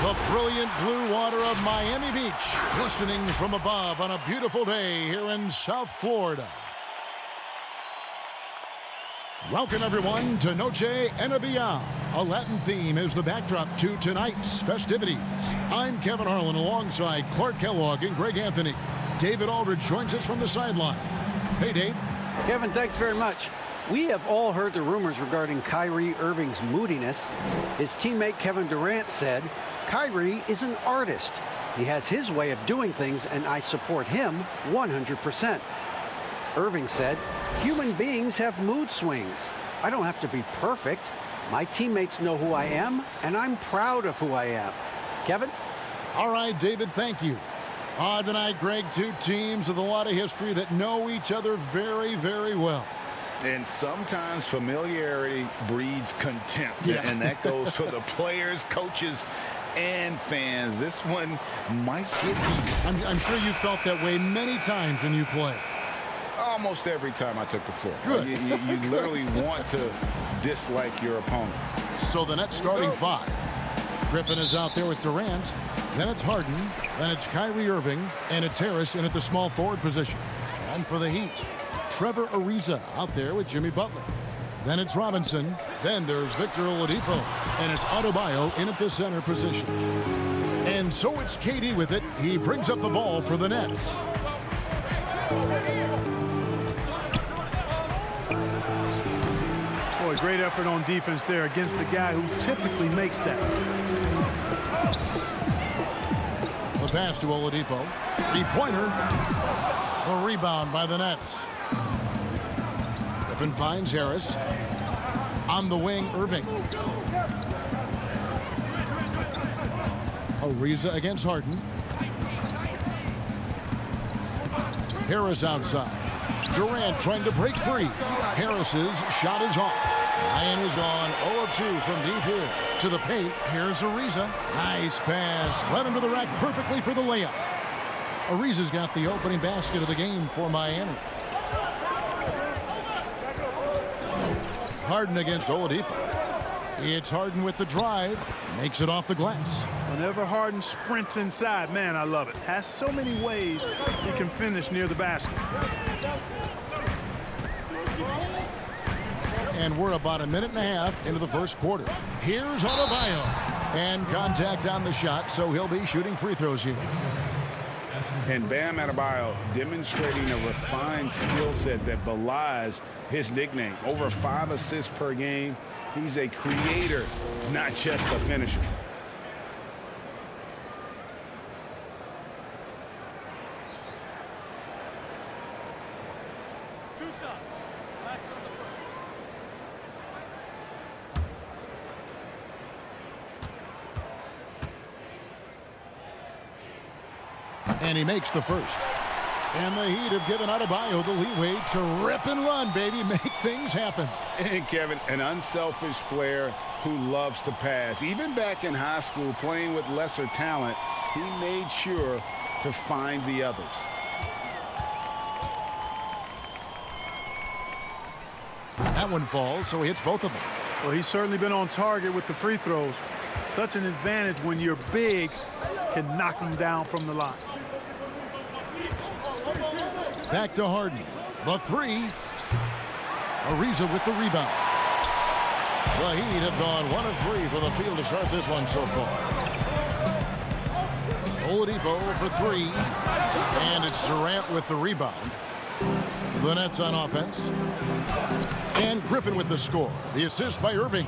The brilliant blue water of Miami Beach, glistening from above on a beautiful day here in South Florida. Welcome, everyone, to Noche NBA. A Latin theme is the backdrop to tonight's festivities. I'm Kevin Harlan alongside Clark Kellogg and Greg Anthony. David Aldridge joins us from the sideline. Hey, Dave. Kevin, thanks very much. We have all heard the rumors regarding Kyrie Irving's moodiness. His teammate Kevin Durant said, Kyrie is an artist. He has his way of doing things, and I support him 100%. Irving said, human beings have mood swings. I don't have to be perfect. My teammates know who I am, and I'm proud of who I am. Kevin? All right, David, thank you. Tonight, Greg, two teams with a lot of history that know each other very, very well. And sometimes familiarity breeds contempt. Yeah. And that goes for the players, coaches, and fans. This one might get heated. I'm sure you felt that way many times when you play. Almost every time I took the floor. Good. You literally want to dislike your opponent. So the Nets starting five. Griffin is out there with Durant. Then it's Harden. Then it's Kyrie Irving. And it's Harris in at the small forward position. And for the Heat, Trevor Ariza out there with Jimmy Butler. Then it's Robinson. Then there's Victor Oladipo. And it's Adebayo in at the center position. And so it's KD with it. He brings up the ball for the Nets. Boy, great effort on defense there against a guy who typically makes that. The pass to Oladipo. Three-pointer. The rebound by the Nets. Griffin finds Harris. On the wing, Irving. Ariza against Harden. Harris outside. Durant trying to break free. Harris's shot is off. Miami's gone 0 of 2 from deep here. To the paint. Here's Ariza. Nice pass. Right under the rack perfectly for the layup. Ariza's got the opening basket of the game for Miami. Harden against Oladipo. It's Harden with the drive. Makes it off the glass. Whenever Harden sprints inside, man, I love it. Has so many ways he can finish near the basket. And we're about a minute and a half into the first quarter. Here's Adebayo. And contact on the shot, so he'll be shooting free throws here. And Bam Adebayo demonstrating a refined skill set that belies his nickname. Over 5 assists per game. He's a creator, not just a finisher. And he makes the first. And the Heat have given Adebayo the leeway to rip and run, baby. Make things happen. And Kevin, an unselfish player who loves to pass. Even back in high school, playing with lesser talent, he made sure to find the others. That one falls, so he hits both of them. Well, he's certainly been on target with the free throws. Such an advantage when your bigs can knock them down from the line. Back to Harden. The three. Ariza with the rebound. The Heat have gone 1 of 3 for the field to start this one so far. Oladipo for 3. And it's Durant with the rebound. The Nets on offense. And Griffin with the score. The assist by Irving.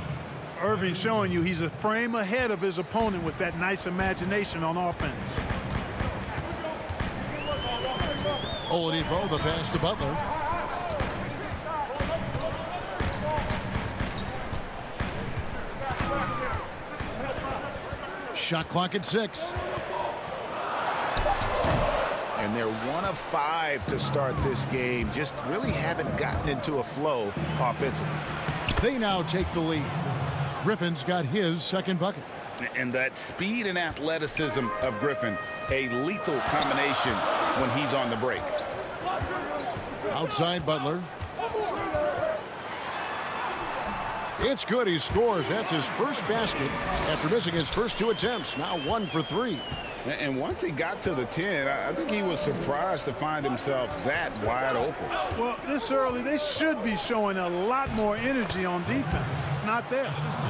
Irving showing you he's a frame ahead of his opponent with that nice imagination on offense. Oladipo, the pass to Butler. Shot clock at 6. And they're 1 of 5 to start this game. Just really haven't gotten into a flow offensively. They now take the lead. Griffin's got his second bucket. And that speed and athleticism of Griffin, a lethal combination when he's on the break. Outside Butler. It's good. He scores. That's his first basket after missing his first 2 attempts. Now 1 for 3. And once he got to the 10, I think he was surprised to find himself that wide open. Well, this early, they should be showing a lot more energy on defense. It's not there.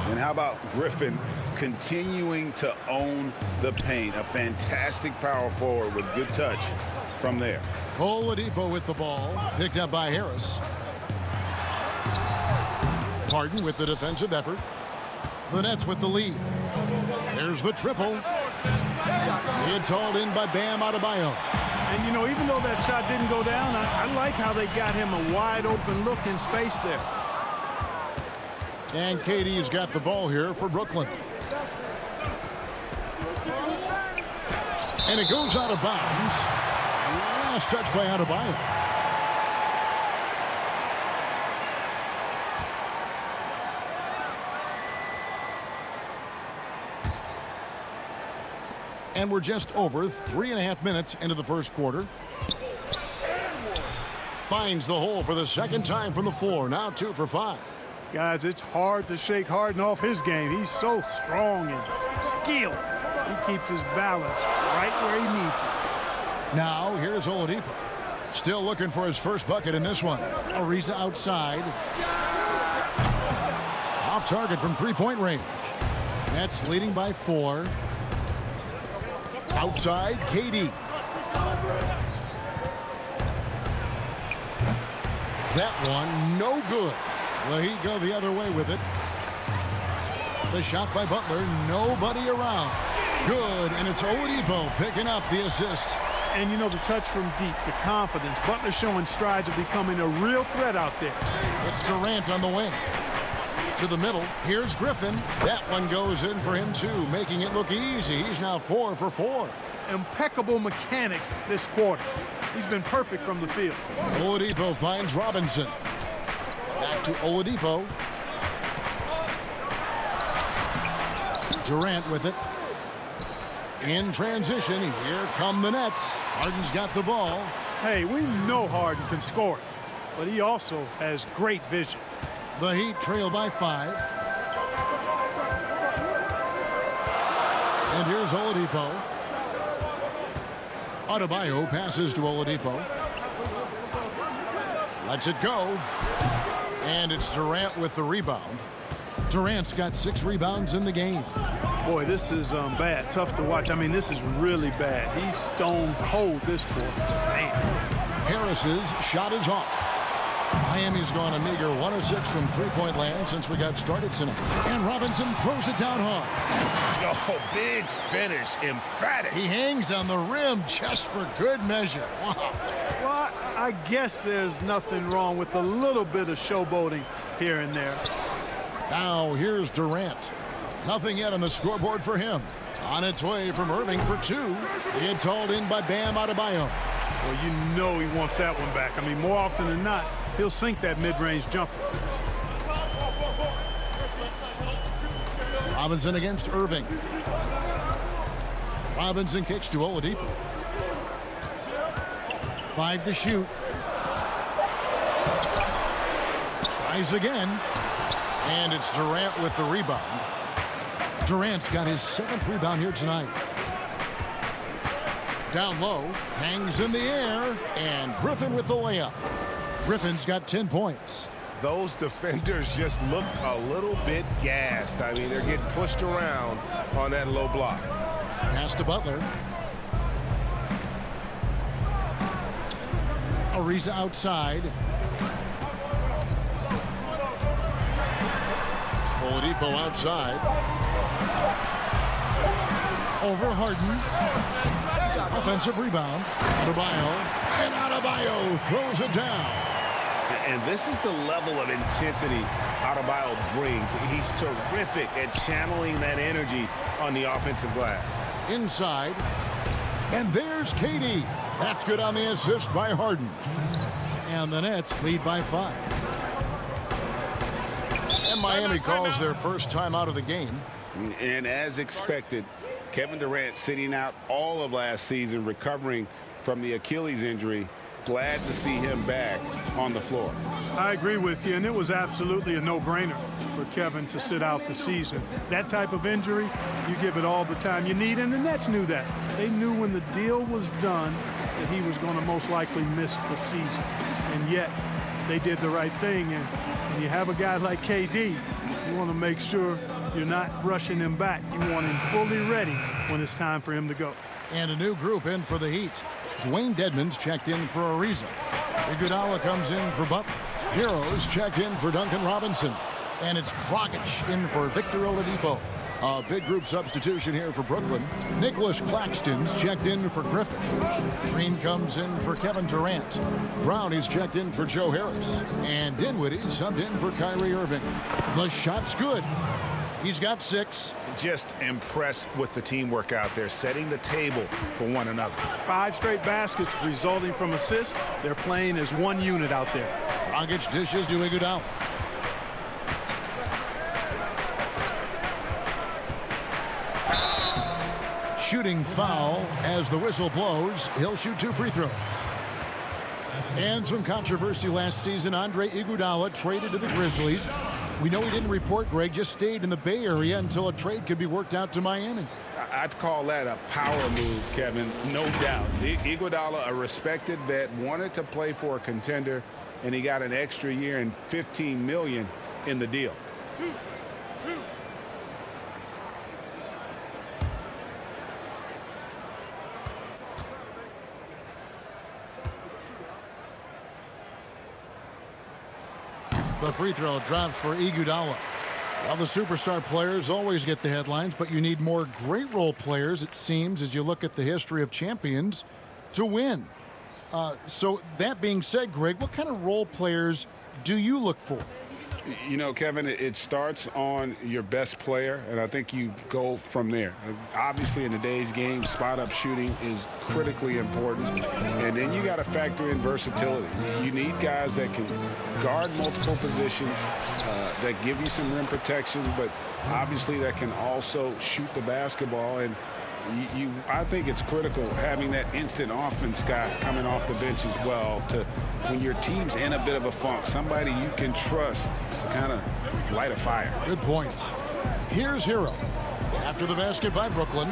And how about Griffin continuing to own the paint? A fantastic power forward with good touch from there. Oladipo with the ball, picked up by Harris. Harden with the defensive effort. The Nets with the lead. There's the triple. It's hauled in by Bam Adebayo. And, you know, even though that shot didn't go down, I like how they got him a wide open look in space there. And KD's got the ball here for Brooklyn. And it goes out of bounds. Last touch by Adebayo. And we're just over 3.5 minutes into the first quarter. Finds the hole for the second time from the floor. Now 2 for 5. Guys, it's hard to shake Harden off his game. He's so strong and skilled. He keeps his balance right where he needs it. Now here's Oladipo. Still looking for his first bucket in this one. Ariza outside. Off target from 3-point range. Nets leading by 4. Outside, KD. That one, no good. Well, he go the other way with it. The shot by Butler, nobody around. Good, and it's Oladipo picking up the assist. And, you know, the touch from deep, the confidence. Butler showing strides of becoming a real threat out there. It's Durant on the wing. To the middle, here's Griffin. That one goes in for him, too, making it look easy. He's now 4 for 4. Impeccable mechanics this quarter. He's been perfect from the field. Oladipo finds Robinson. Back to Oladipo. Durant with it. In transition, here come the Nets. Harden's got the ball. Hey, we know Harden can score it, but he also has great vision. The Heat trail by 5. And here's Oladipo. Adebayo passes to Oladipo. Lets it go. And it's Durant with the rebound. Durant's got 6 rebounds in the game. Boy, this is bad. Tough to watch. I mean, this is really bad. He's stone cold this quarter. Man. Harris's shot is off. Miami's gone a meager 1 of 6 from 3-point land since we got started tonight. And Robinson throws it down hard. Oh, big finish, emphatic. He hangs on the rim just for good measure. Wow. Well, I guess there's nothing wrong with a little bit of showboating here and there. Now here's Durant. Nothing yet on the scoreboard for him. On its way from Irving for 2. It's hauled in by Bam Adebayo. Well, you know he wants that one back. I mean, more often than not, he'll sink that mid-range jumper. Robinson against Irving. Robinson kicks to Oladipo. 5 to shoot. Tries again. And it's Durant with the rebound. Durant's got his 7th rebound here tonight. Down low, hangs in the air, and Griffin with the layup. Griffin's got 10 points. Those defenders just look a little bit gassed. I mean, they're getting pushed around on that low block. Pass to Butler. Ariza outside. Oladipo outside. Over Harden. Offensive rebound. Adebayo. And Adebayo throws it down. And this is the level of intensity Adebayo brings. He's terrific at channeling that energy on the offensive glass. Inside. And there's KD. That's good on the assist by Harden. And the Nets lead by 5. And Miami calls their first time out of the game. And as expected, Kevin Durant sitting out all of last season recovering from the Achilles injury. glad to see him back on the floor. I agree with you, and it was absolutely a no-brainer for Kevin to sit out the season. That type of injury, you give it all the time you need, and the Nets knew that. They knew when the deal was done that he was going to most likely miss the season, and yet they did the right thing. And when you have a guy like KD, you want to make sure you're not rushing him back. You want him fully ready when it's time for him to go. And a new group in for the Heat. Dwayne Dedmon's checked in for Ariza. Iguodala comes in for Butler. Heroes checked in for Duncan Robinson. And it's Dragic in for Victor Oladipo. A big group substitution here for Brooklyn. Nicholas Claxton's checked in for Griffin. Green comes in for Kevin Durant. Brown is checked in for Joe Harris. And Dinwiddie subbed in for Kyrie Irving. The shot's good. He's got 6. Just impressed with the teamwork out there, setting the table for one another. 5 straight baskets resulting from assists. They're playing as one unit out there. Dragic dishes to Iguodala. Shooting foul as the whistle blows. He'll shoot 2 free throws. And some controversy last season. Andre Iguodala traded to the Grizzlies. We know he didn't report, Greg, just stayed in the Bay Area until a trade could be worked out to Miami. I'd call that a power move, Kevin, no doubt. Iguodala, a respected vet, wanted to play for a contender, and he got an extra year and $15 million in the deal. The free throw drops for Iguodala. Well, the superstar players always get the headlines, but you need more great role players, it seems, as you look at the history of champions, to win. So that being said, Greg, what kind of role players do you look for? You know, Kevin, it starts on your best player, and I think you go from there. Obviously, in today's game, spot-up shooting is critically important, and then you got to factor in versatility. You need guys that can guard multiple positions, that give you some rim protection, but obviously that can also shoot the basketball. And I think it's critical having that instant offense guy coming off the bench as well, to when your team's in a bit of a funk, somebody you can trust to kind of light a fire. Good point. Here's Hero after the basket by Brooklyn.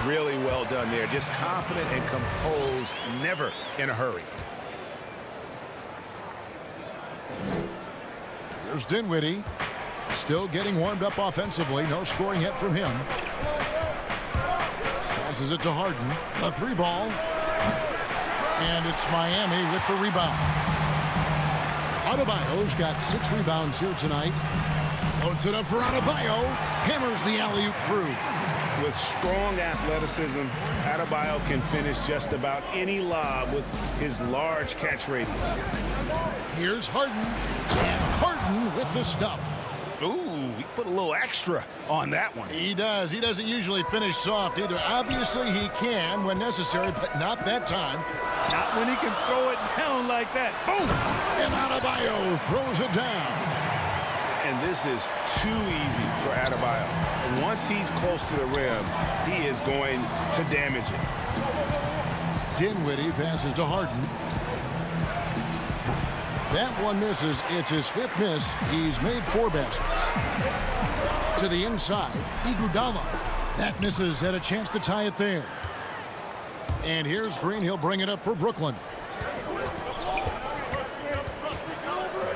Really well done there. Just confident and composed, never in a hurry. Here's Dinwiddie. Still getting warmed up offensively. No scoring yet from him. Passes it to Harden. A 3-ball. And it's Miami with the rebound. Adebayo's got 6 rebounds here tonight. Loads it up for Adebayo. Hammers the alley-oop through. With strong athleticism, Adebayo can finish just about any lob with his large catch radius. Here's Harden. And Harden with the stuff. Ooh, he put a little extra on that one. He does. He doesn't usually finish soft either. Obviously, he can when necessary, but not that time. Not when he can throw it down like that. Boom! And Adebayo throws it down. And this is too easy for Adebayo. Once he's close to the rim, he is going to damage it. Dinwiddie passes to Harden. That one misses. It's his 5th miss. He's made 4 baskets. To the inside, Iguodala. That misses. Had a chance to tie it there. And here's Green. He'll bring it up for Brooklyn.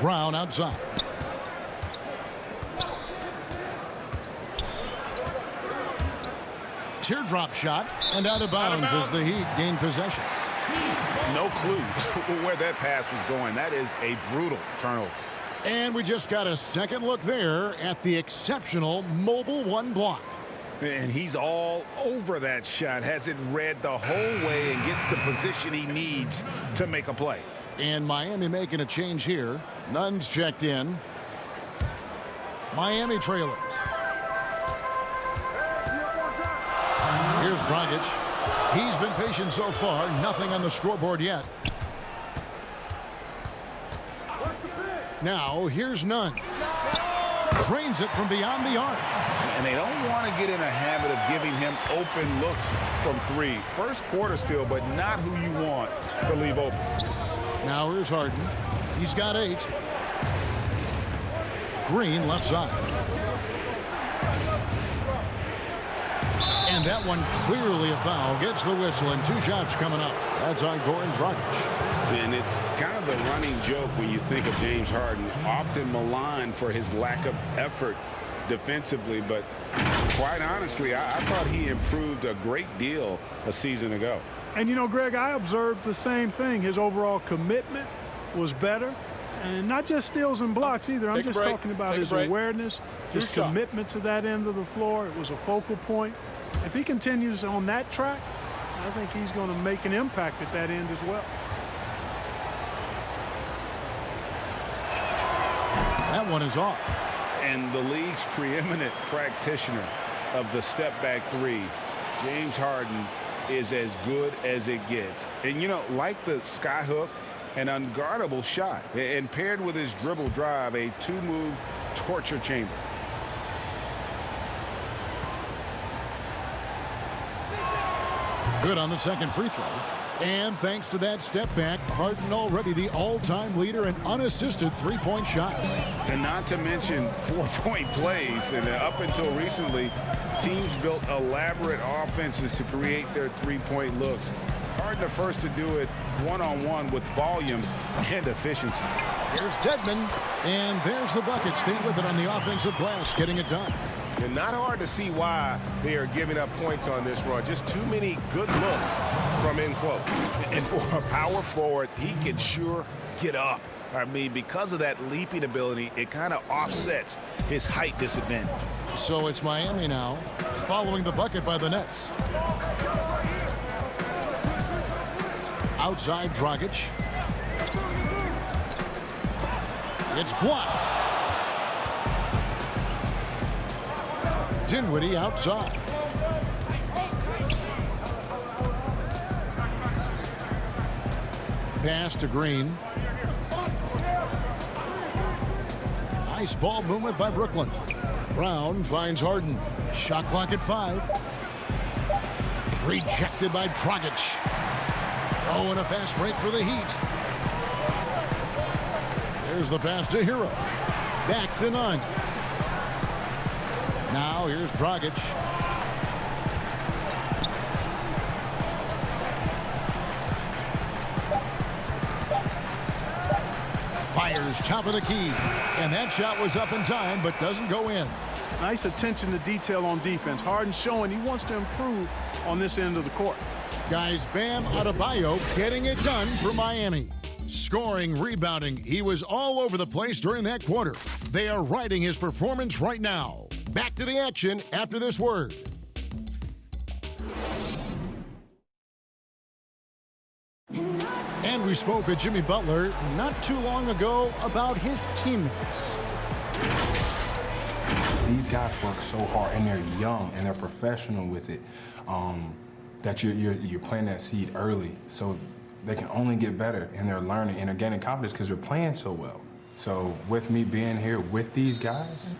Brown outside. Teardrop shot, and out of bounds as the Heat gain possession. No clue where that pass was going. That is a brutal turnover. And we just got a second look there at the exceptional mobile 1 block. And he's all over that shot. Has it read the whole way and gets the position he needs to make a play. And Miami making a change here. Nunn's checked in. Miami trailing. Here's Dragic. He's been patient so far. Nothing on the scoreboard yet. Now, here's Nunn. Drains it from beyond the arc. And they don't want to get in a habit of giving him open looks from three. First quarter still, but not who you want to leave open. Now here's Harden. He's got 8. Green left side. And that one clearly a foul. Gets the whistle and 2 shots coming up. That's on Goran Dragic. And it's kind of the running joke when you think of James Harden. Often maligned for his lack of effort defensively. But quite honestly, I thought he improved a great deal a season ago. And, you know, Greg, I observed the same thing. His overall commitment was better. And not just steals and blocks either. I'm just talking about his awareness, his commitment to that end of the floor. It was a focal point. If he continues on that track, I think he's going to make an impact at that end as well. That one is off. And the league's preeminent practitioner of the step-back three, James Harden, is as good as it gets. And, you know, like the skyhook, an unguardable shot, and paired with his dribble drive, a 2-move torture chamber. Good on the second free throw. And thanks to that step back, Harden already the all-time leader in unassisted three-point shots. And not to mention 4-point plays. And up until recently, teams built elaborate offenses to create their three-point looks. Harden the first to do it one-on-one with volume and efficiency. Here's Dedmon, and there's the bucket. Staying with it on the offensive glass, getting it done. And not hard to see why they are giving up points on this run. Just too many good looks from in close. And for a power forward, he can sure get up. I mean, because of that leaping ability, it kind of offsets his height disadvantage. So it's Miami now, following the bucket by the Nets. Outside Dragic. It's blocked. Dinwiddie outside. Pass to Green. Nice ball movement by Brooklyn. Brown finds Harden. Shot clock at 5. Rejected by Dragic. Oh, and a fast break for the Heat. There's the pass to Hero. Back to none. Now here's Dragic. Fires top of the key. And that shot was up in time, but doesn't go in. Nice attention to detail on defense. Harden showing he wants to improve on this end of the court. Guys, Bam Adebayo getting it done for Miami. Scoring, rebounding, he was all over the place during that quarter. They are riding his performance right now. Back to the action after this word. And we spoke with Jimmy Butler not too long ago about his teammates. These guys work so hard, and they're young, and they're professional with it, that you're planting that seed early, so they can only get better, and they're learning, and they're gaining confidence because they're playing so well. So with me being here with these guys,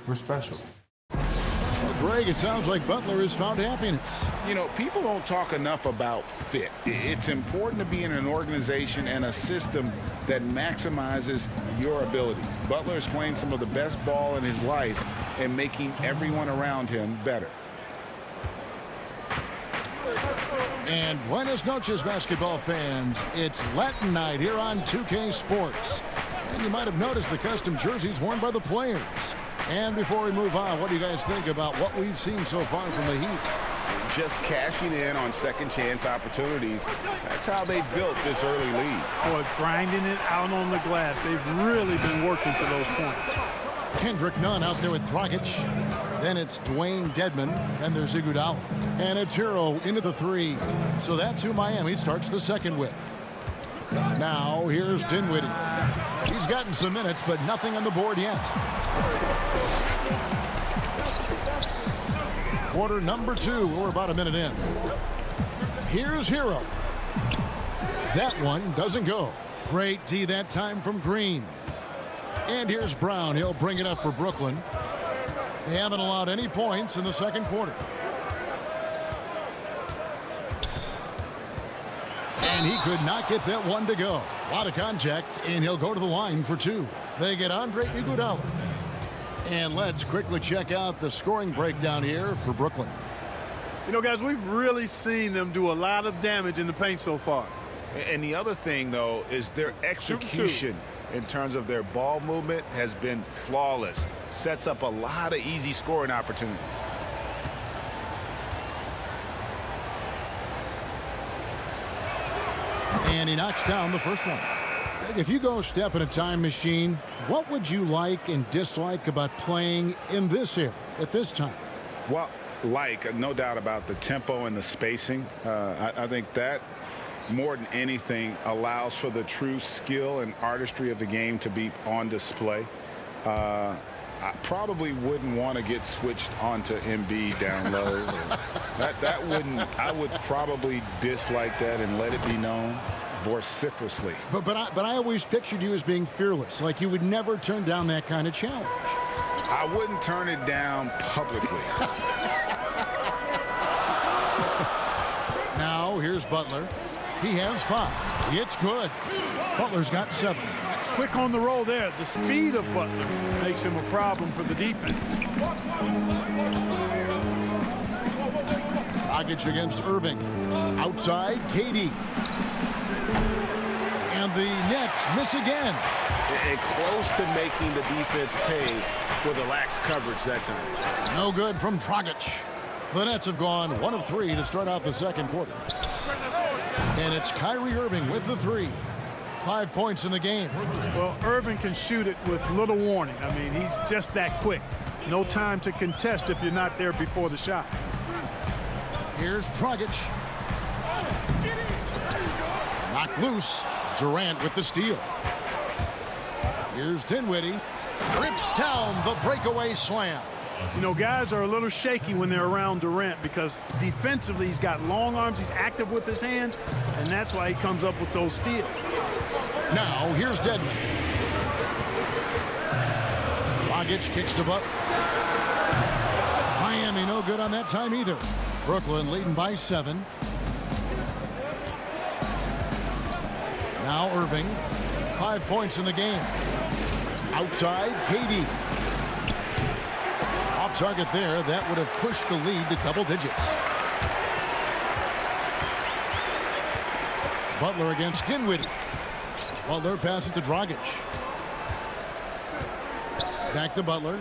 we're special. Well, Greg, it sounds like Butler has found happiness. You know, people don't talk enough about fit. It's important to be in an organization and a system that maximizes your abilities. Butler is playing some of the best ball in his life and making everyone around him better. And buenas noches, basketball fans. It's Latin night here on 2K Sports. And you might have noticed the custom jerseys worn by the players. And before we move on, what do you guys think about what we've seen so far from the Heat? Just cashing in on second chance opportunities. That's how they built this early lead. Boy, grinding it out on the glass. They've really been working for those points. Kendrick Nunn out there with Dragic. Then it's Dwayne Dedmon. Then there's Iguodala. And it's Hero into the 3. So that's who Miami starts the second with. Now here's Dinwiddie. He's gotten some minutes, but nothing on the board yet. Quarter number 2. We're about a minute in. Here's Hero. That one doesn't go. Great D that time from Green. And here's Brown. He'll bring it up for Brooklyn. They haven't allowed any points in the second quarter. And he could not get that one to go. A lot of contact, and he'll go to the line for two. They get Andre Iguodala. And let's quickly check out the scoring breakdown here for Brooklyn. You know, guys, we've really seen them do a lot of damage in the paint so far. And the other thing, though, is their execution in terms of their ball movement has been flawless. Sets up a lot of easy scoring opportunities. And he knocks down the first one. If you go step in a time machine, what would you like and dislike about playing in this era at this time? Well, no doubt about the tempo and the spacing. I think that more than anything allows for the true skill and artistry of the game to be on display. I probably wouldn't want to get switched onto Embiid down low. that wouldn't. I would probably dislike that and let it be known vociferously. But I always pictured you as being fearless, like you would never turn down that kind of challenge. I wouldn't turn it down publicly. Now here's Butler. He has 5. It's good. Butler's got 7. Quick on the roll there. The speed of Butler makes him a problem for the defense. Dragic against Irving. Outside, KD. And the Nets miss again. And close to making the defense pay for the lax coverage that time. No good from Dragic. The Nets have gone 1 of 3 to start out the second quarter. And it's Kyrie Irving with the 3. 5 points in the game. Well, Irving can shoot it with little warning. I mean, he's just that quick. No time to contest if you're not there before the shot. Here's Dragic. Knocked loose. Durant with the steal. Here's Dinwiddie. Rips down the breakaway slam. You know, guys are a little shaky when they're around Durant because defensively he's got long arms, he's active with his hands, and that's why he comes up with those steals. Now, here's Dedmon. Dragic kicks to Butler. Miami no good on that time either. Brooklyn leading by 7. Now Irving. 5 points in the game. Outside, KD. Off target there. That would have pushed the lead to double digits. Butler against Dinwiddie. Butler passes to Dragic. Back to Butler.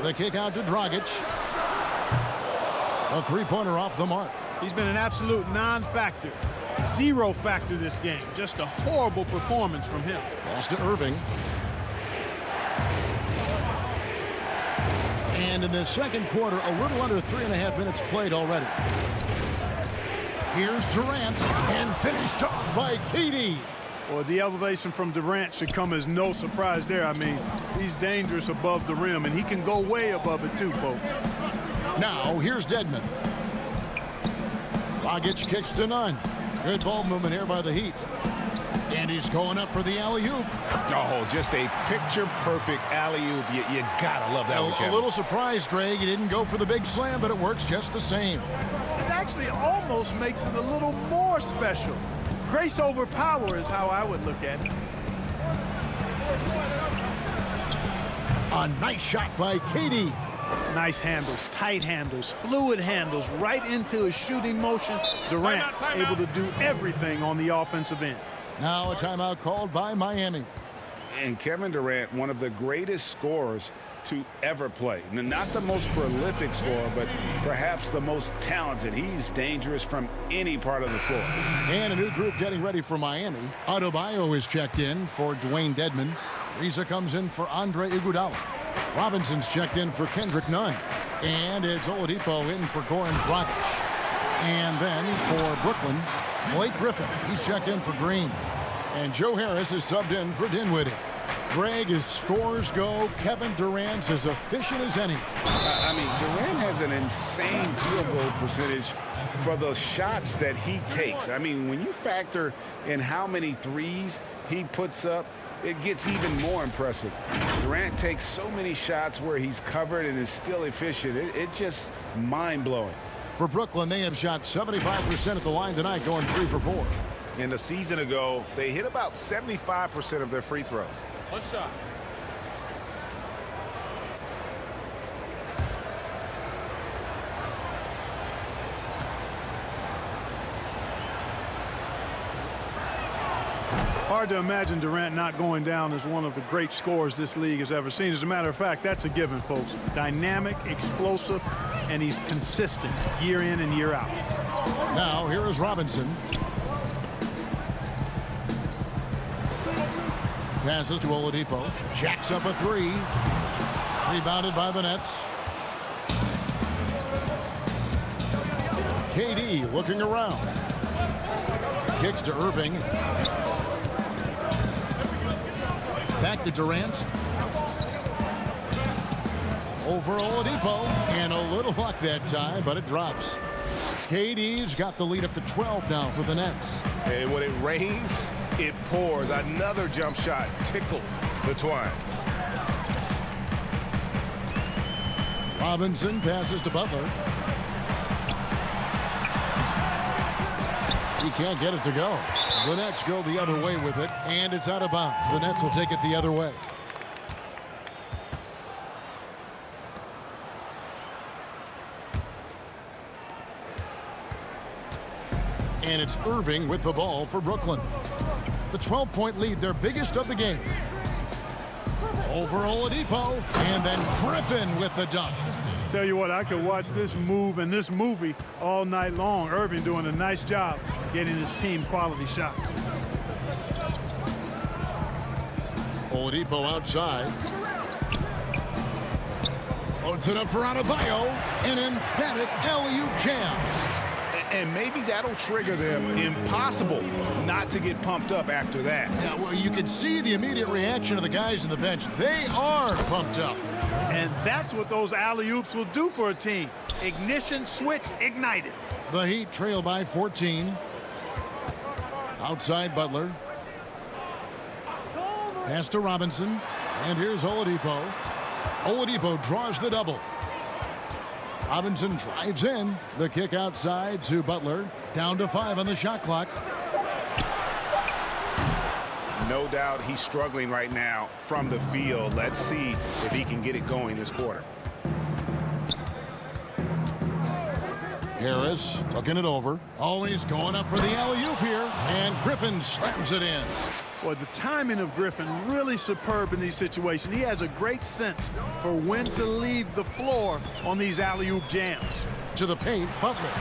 The kick out to Dragic. A three-pointer off the mark. He's been an absolute non-factor. 0 factor this game. Just a horrible performance from him. Pass to Irving. And in the second quarter, a little under 3.5 minutes played already. Here's Durant, and finished off by KD. Well, the elevation from Durant should come as no surprise there. I mean, he's dangerous above the rim, and he can go way above it too, folks. Now, here's Dedmon. Dragic kicks to none. Good ball movement here by the Heat. And he's going up for the alley-oop. Oh, just a picture-perfect alley-oop. You gotta love that one, Kevin. A little surprised, Greg. He didn't go for the big slam, but it works just the same. It actually almost makes it a little more special. Grace over power is how I would look at it. A nice shot by KD. Nice handles, tight handles, fluid handles, right into his shooting motion. Durant able to do everything on the offensive end. Now a timeout called by Miami. And Kevin Durant, one of the greatest scorers to ever play. Not the most prolific scorer, but perhaps the most talented. He's dangerous from any part of the floor. And a new group getting ready for Miami. Adebayo is checked in for Dwayne Dedmon. Riza comes in for Andre Iguodala. Robinson's checked in for Kendrick Nunn. And it's Oladipo in for Goran Dragic. And then for Brooklyn, Blake Griffin. He's checked in for Green. And Joe Harris is subbed in for Dinwiddie. Greg, as scores go, Kevin Durant's as efficient as any. I mean, Durant has an insane field goal percentage for the shots that he takes. I mean, when you factor in how many threes he puts up, it gets even more impressive. Durant takes so many shots where he's covered and is still efficient. It's just mind-blowing. For Brooklyn, they have shot 75% at the line tonight, going 3 for 4. And a season ago, they hit about 75% of their free throws. One shot. Hard to imagine Durant not going down as one of the great scorers this league has ever seen. As a matter of fact, that's a given, folks. Dynamic, explosive, and he's consistent year in and year out. Now, here is Robinson. Passes to Oladipo. Jacks up a 3. Rebounded by the Nets. KD looking around. Kicks to Irving. Back to Durant. Over Oladipo. And a little luck that time, but it drops. KD's got the lead up to 12 now for the Nets. And when it rains, it pours. Another jump shot tickles the twine. Robinson passes to Butler. He can't get it to go. The Nets go the other way with it, and it's out of bounds. The Nets will take it the other way. And it's Irving with the ball for Brooklyn. The 12-point lead, their biggest of the game. Over Oladipo, and then Griffin with the dunk. Tell you what, I could watch this move and this movie all night long. Irving doing a nice job getting his team quality shots. Oladipo outside. Opens it up for Adebayo. An emphatic alley-oop jam. And maybe that'll trigger them. Impossible not to get pumped up after that. Yeah, well, you can see the immediate reaction of the guys on the bench. They are pumped up. And that's what those alley-oops will do for a team. Ignition, switch, ignited. The Heat trail by 14. Outside Butler. Pass to Robinson. And here's Oladipo. Oladipo draws the double. Robinson drives in. The kick outside to Butler. Down to 5 on the shot clock. No doubt he's struggling right now from the field. Let's see if he can get it going this quarter. Harris looking it over. Always going up for the alley-oop here. And Griffin slams it in. Boy, the timing of Griffin really superb in these situations. He has a great sense for when to leave the floor on these alley-oop jams. To the paint, Butler.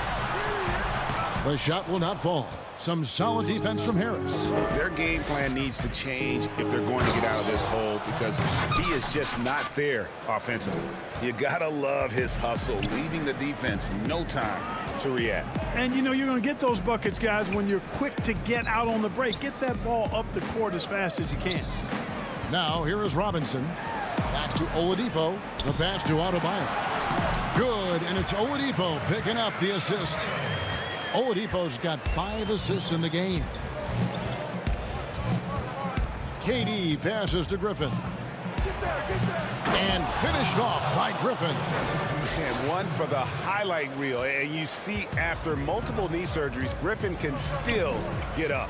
The shot will not fall. Some solid defense from Harris. Their game plan needs to change if they're going to get out of this hole, because he is just not there offensively. You gotta love his hustle, leaving the defense no time to react. And you know you're going to get those buckets, guys, when you're quick to get out on the break. Get that ball up the court as fast as you can. Now here is Robinson. Back to Oladipo. The pass to Adebayo. Good, and it's Oladipo picking up the assist. Oladipo's got 5 assists in the game. KD passes to Griffin. And finished off by Griffin. And one for the highlight reel. And you see, after multiple knee surgeries, Griffin can still get up.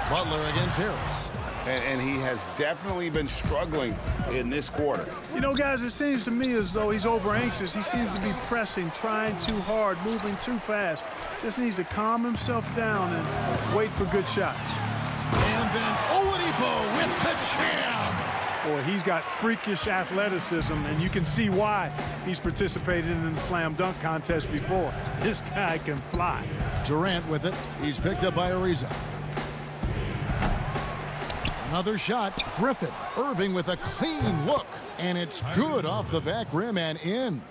Butler against Harris. And he has definitely been struggling in this quarter. You know, guys, it seems to me as though he's over anxious. He seems to be pressing, trying too hard, moving too fast. Just needs to calm himself down and wait for good shots. And then Oladipo with the jam. Boy, he's got freakish athleticism, and you can see why he's participated in the slam dunk contest before. This guy can fly. Durant with it. He's picked up by Ariza. Another shot. Griffin. Irving with a clean look. And it's good off the back rim and in.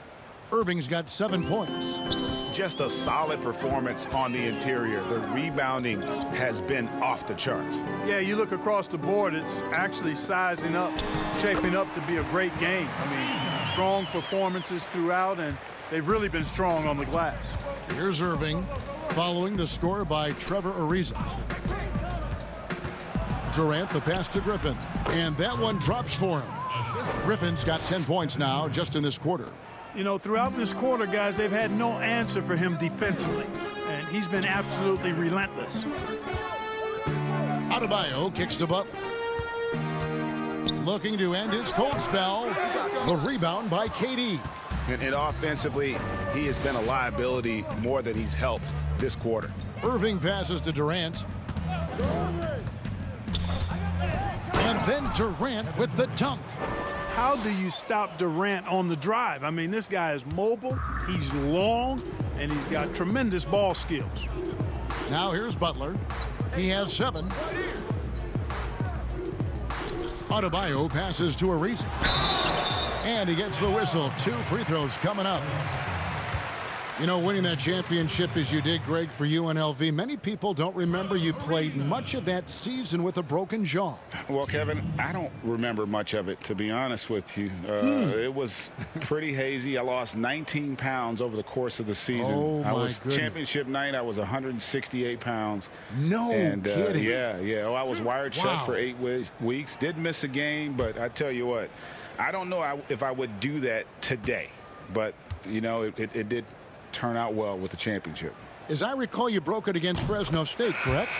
Irving's got 7 points. Just a solid performance on the interior. The rebounding has been off the charts. Yeah, you look across the board, it's actually sizing up, shaping up to be a great game. I mean, strong performances throughout, and they've really been strong on the glass. Here's Irving following the score by Trevor Ariza. Durant, the pass to Griffin. And that one drops for him. Griffin's got 10 points now just in this quarter. You know, throughout this quarter, guys, they've had no answer for him defensively. And he's been absolutely relentless. Adebayo kicks to Butler. Looking to end his cold spell. The rebound by KD. And offensively, he has been a liability more than he's helped this quarter. Irving passes to Durant. And then Durant with the dunk. How do you stop Durant on the drive? I mean, this guy is mobile, he's long, and he's got tremendous ball skills. Now here's Butler. He has 7. Adebayo passes to Ariza. And he gets the whistle. 2 free throws coming up. You know, winning that championship as you did, Greg, for UNLV, many people don't remember you played much of that season with a broken jaw. Well, Kevin, I don't remember much of it, to be honest with you. It was pretty hazy. I lost 19 pounds over the course of the season. Oh, I my was goodness. championship night. I was 168 pounds. No kidding. Yeah. Oh, I was wired shut Wow. for 8 weeks. Did miss a game, but I tell you what, I don't know if I would do that today. But, you know, it did turn out well with the championship. As I recall, you broke it against Fresno State, correct?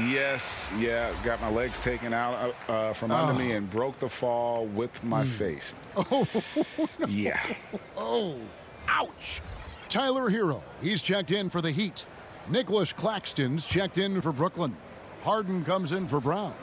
Yes, yeah, got my legs taken out from under me and broke the fall with my face. Oh, no. Yeah. Oh, ouch. Tyler Hero, he's checked in for the Heat. Nicholas Claxton's checked in for Brooklyn. Harden comes in for Brown.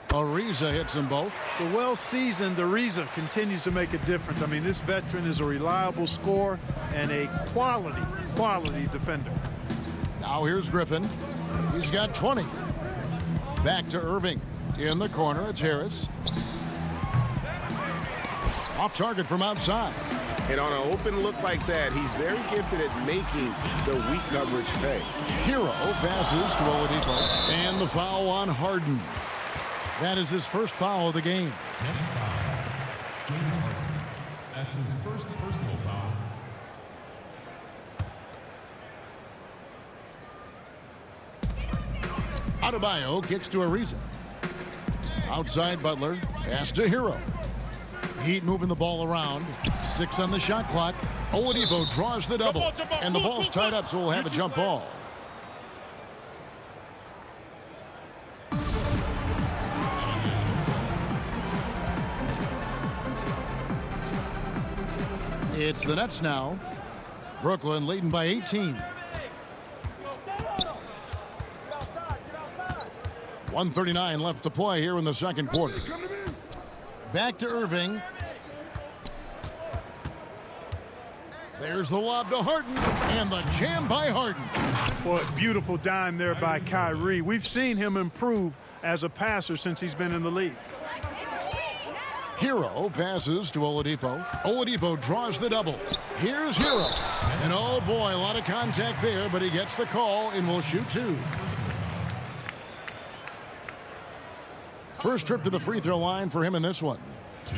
Ariza hits them both. The well-seasoned Ariza continues to make a difference. I mean, this veteran is a reliable scorer and a quality defender. Now here's Griffin. He's got 20. Back to Irving. In the corner, it's Harris. Off target from outside. And on an open look like that, he's very gifted at making the weak coverage pay. Hero passes to Oladipo. And the foul on Harden. That is his first foul of the game. Next foul, James Harden. That's his first personal foul. Adebayo kicks to Ariza. Outside Butler. Pass to Hero. Heat moving the ball around. 6 on the shot clock. Oladipo draws the double. And the ball's tied up, so we'll have a jump ball. It's the Nets now. Brooklyn leading by 18. 1:39 left to play here in the second quarter. Back to Irving. There's the lob to Harden, and the jam by Harden. Boy, beautiful dime there by Kyrie. We've seen him improve as a passer since he's been in the league. Hero passes to Oladipo. Oladipo draws the double. Here's Hero. And oh boy, a lot of contact there, but he gets the call and will shoot 2. First trip to the free throw line for him in this one. 2.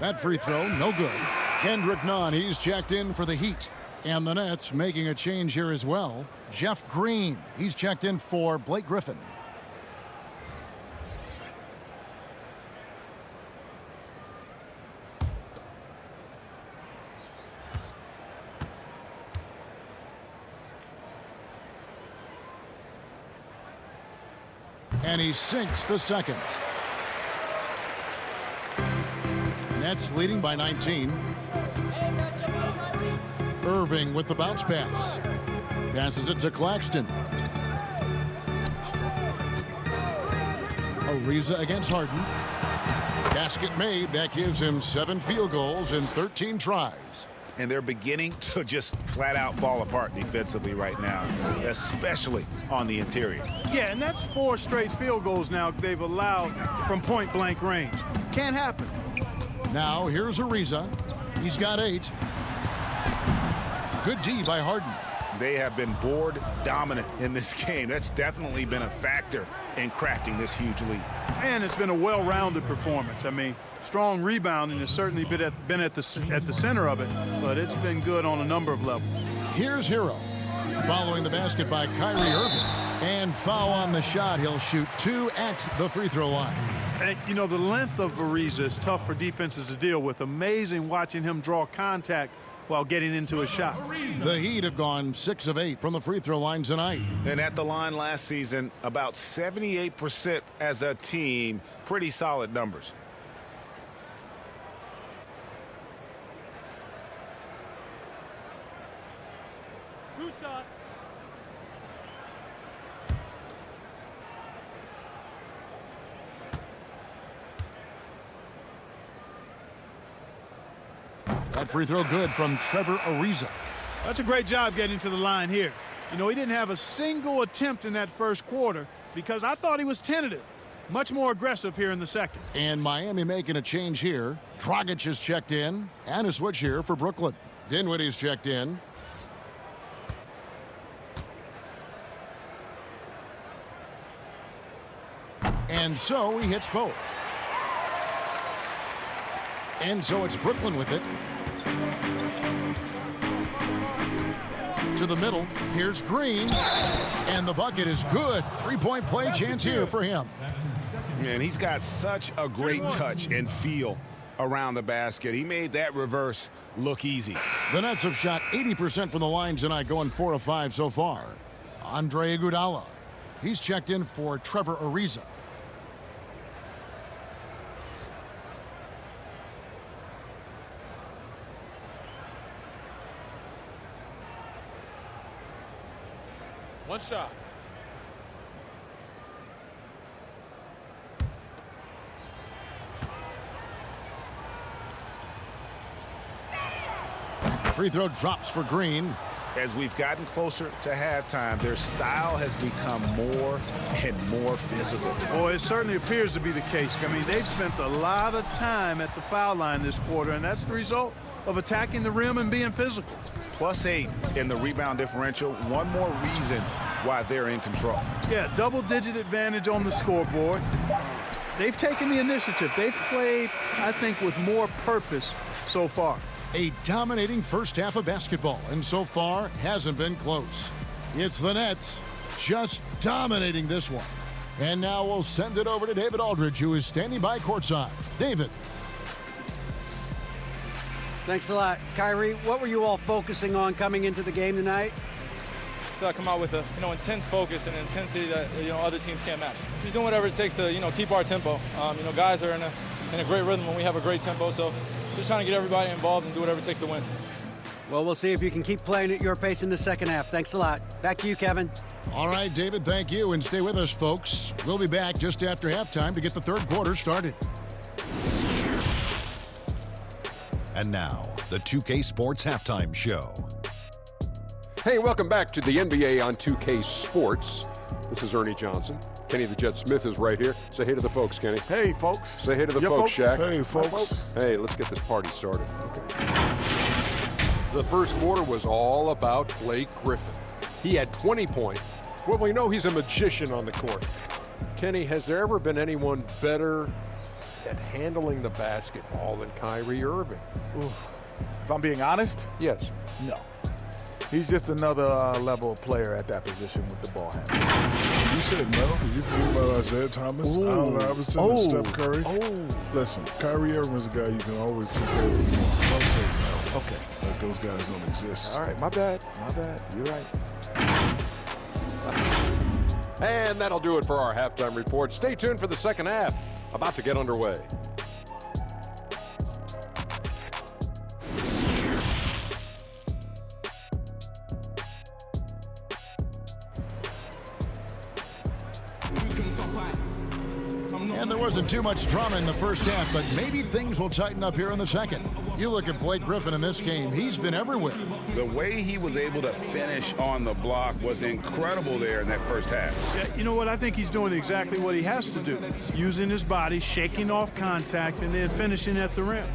That free throw, no good. Kendrick Nunn, he's checked in for the Heat. And the Nets making a change here as well. Jeff Green, he's checked in for Blake Griffin. And he sinks the second. Nets leading by 19. Irving with the bounce pass. Passes it to Claxton. Ariza against Harden. Basket made. That gives him 7 field goals in 13 tries. and they're beginning to just flat out fall apart defensively right now, especially on the interior. Yeah, and that's 4 straight field goals now they've allowed from point-blank range. Can't happen. Now here's Ariza. He's got 8. Good D by Harden. They have been board dominant in this game. That's definitely been a factor in crafting this huge lead. And it's been a well-rounded performance. I mean, strong rebounding has certainly been at the center of it, but it's been good on a number of levels. Here's Hero. Following the basket by Kyrie Irving. And foul on the shot. He'll shoot 2 at the free throw line. And, you know, the length of Ariza is tough for defenses to deal with. Amazing watching him draw contact while getting into a shot. The Heat have gone 6 of 8 from the free throw line tonight. And at the line last season, about 78% as a team. Pretty solid numbers. That free throw good from Trevor Ariza. That's a great job getting to the line here. You know, he didn't have a single attempt in that first quarter because I thought he was tentative. Much more aggressive here in the second. And Miami making a change here. Dragic has checked in. And a switch here for Brooklyn. Dinwiddie's checked in. And so he hits both. And so it's Brooklyn with it. To the middle. Here's Green. And the bucket is good. 3-point play chance here for him. Man, he's got such a great touch and feel around the basket. He made that reverse look easy. The Nets have shot 80% from the line tonight, going 4 of 5 so far. Andre Iguodala. He's checked in for Trevor Ariza. One shot. Free throw drops for Green. As we've gotten closer to halftime, their style has become more and more physical. Oh, it certainly appears to be the case. I mean, they've spent a lot of time at the foul line this quarter, and that's the result of attacking the rim and being physical. +8 in the rebound differential. One more reason why they're in control. Yeah, double-digit advantage on the scoreboard. They've taken the initiative. They've played, I think, with more purpose so far. A dominating first half of basketball, and so far hasn't been close. It's the Nets just dominating this one. And now we'll send it over to David Aldridge, who is standing by courtside. David. Thanks a lot. Kyrie, what were you all focusing on coming into the game tonight? So I come out with a intense focus and intensity that other teams can't match. Just doing whatever it takes to keep our tempo. Guys are in a great rhythm when we have a great tempo. So just trying to get everybody involved and do whatever it takes to win. Well, we'll see if you can keep playing at your pace in the second half. Thanks a lot. Back to you, Kevin. All right, David, thank you. And stay with us, folks. We'll be back just after halftime to get the third quarter started. And now, the 2K Sports Halftime Show. Hey, welcome back to the NBA on 2K Sports. This is Ernie Johnson. Kenny the Jet Smith is right here. Say hey to the folks, Kenny. Hey, folks. Say hey to the folks, Shaq. Hey, folks. Hey, let's get this party started. Okay. The first quarter was all about Blake Griffin. He had 20 points. Well, we know he's a magician on the court. Kenny, has there ever been anyone better at handling the basketball than Kyrie Irving? Oof. If I'm being honest? Yes. No. He's just another level player at that position with the ball handle. You said no. Did you think about Isaiah Thomas, Allen Iverson, and Steph Curry? Listen, Kyrie Irving is a guy you can always compare with. Don't say no. Okay. Like those guys don't exist. All right, my bad. You're right. And that'll do it for our halftime report. Stay tuned for the second half. About to get underway. And there wasn't too much drama in the first half, but maybe things will tighten up here in the second. You look at Blake Griffin in this game, he's been everywhere. The way he was able to finish on the block was incredible there in that first half. Yeah, you know what? I think he's doing exactly what he has to do. Using his body, shaking off contact, and then finishing at the rim.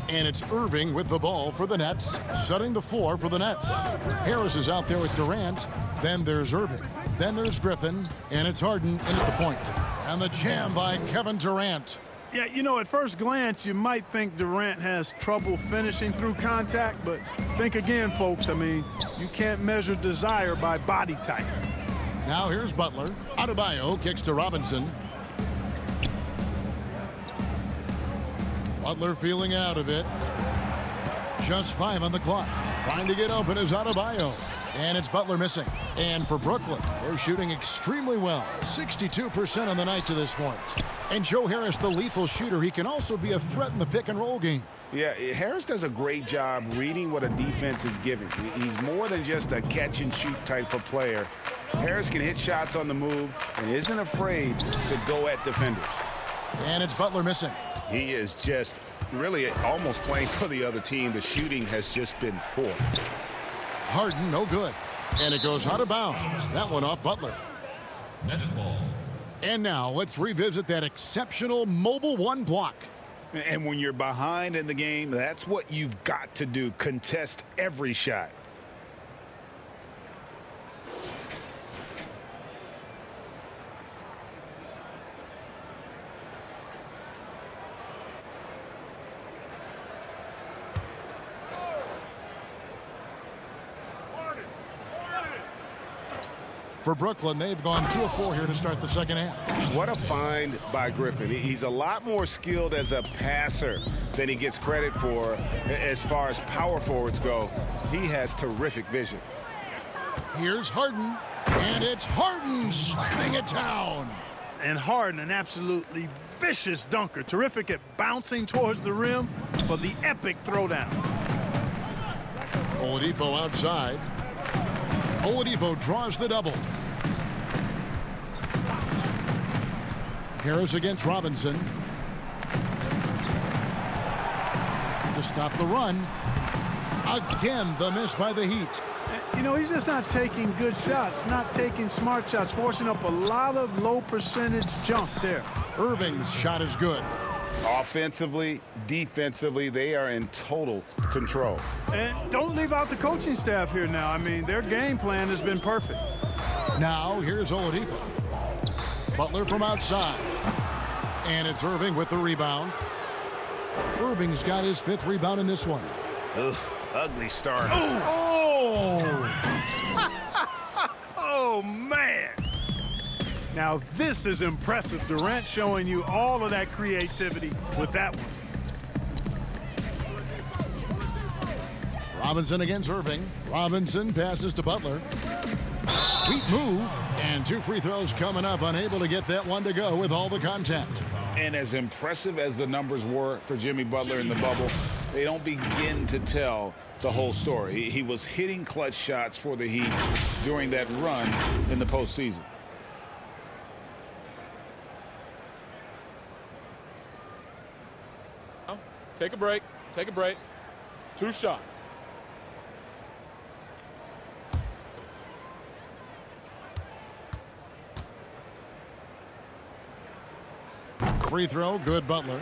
And it's Irving with the ball for the Nets, setting the floor for the Nets. Harris is out there with Durant. Then there's Irving. Then there's Griffin. And it's Harden in at the point. And the jam by Kevin Durant. Yeah, you know, at first glance, you might think Durant has trouble finishing through contact, but think again, folks. I mean, you can't measure desire by body type. Now here's Butler. Adebayo kicks to Robinson. Butler feeling out of it. Just 5 on the clock. Trying to get open is Adebayo. And it's Butler missing. And for Brooklyn, they're shooting extremely well. 62% on the night to this point. And Joe Harris, the lethal shooter, he can also be a threat in the pick-and-roll game. Yeah, Harris does a great job reading what a defense is giving. He's more than just a catch-and-shoot type of player. Harris can hit shots on the move and isn't afraid to go at defenders. And it's Butler missing. He is just really almost playing for the other team. The shooting has just been poor. Harden, no good. And it goes out of bounds. That one off Butler. Nets ball. And now let's revisit that exceptional mobile one block. And when you're behind in the game, that's what you've got to do. Contest every shot. For Brooklyn, they've gone 2 of 4 here to start the second half. What a find by Griffin. He's a lot more skilled as a passer than he gets credit for as far as power forwards go. He has terrific vision. Here's Harden, and it's Harden slamming it down. And Harden, an absolutely vicious dunker. Terrific at bouncing towards the rim for the epic throwdown. Oladipo outside. Oladipo draws the double. Harris against Robinson. To stop the run. Again, the miss by the Heat. You know, he's just not taking good shots, not taking smart shots, forcing up a lot of low percentage jump there. Irving's shot is good. Offensively, defensively, they are in total control. And don't leave out the coaching staff here now. I mean, their game plan has been perfect. Now here's Oladipo. Butler from outside. And it's Irving with the rebound. Irving's got his 5th rebound in this one. Ugh, ugly start. Oh! Oh, man. Now, this is impressive. Durant showing you all of that creativity with that one. Robinson against Irving. Robinson passes to Butler. Sweet move. And 2 free throws coming up. Unable to get that one to go with all the contact. And as impressive as the numbers were for Jimmy Butler in the bubble, they don't begin to tell the whole story. He was hitting clutch shots for the Heat during that run in the postseason. Take a break. Take a break. 2 shots. Free throw, good Butler.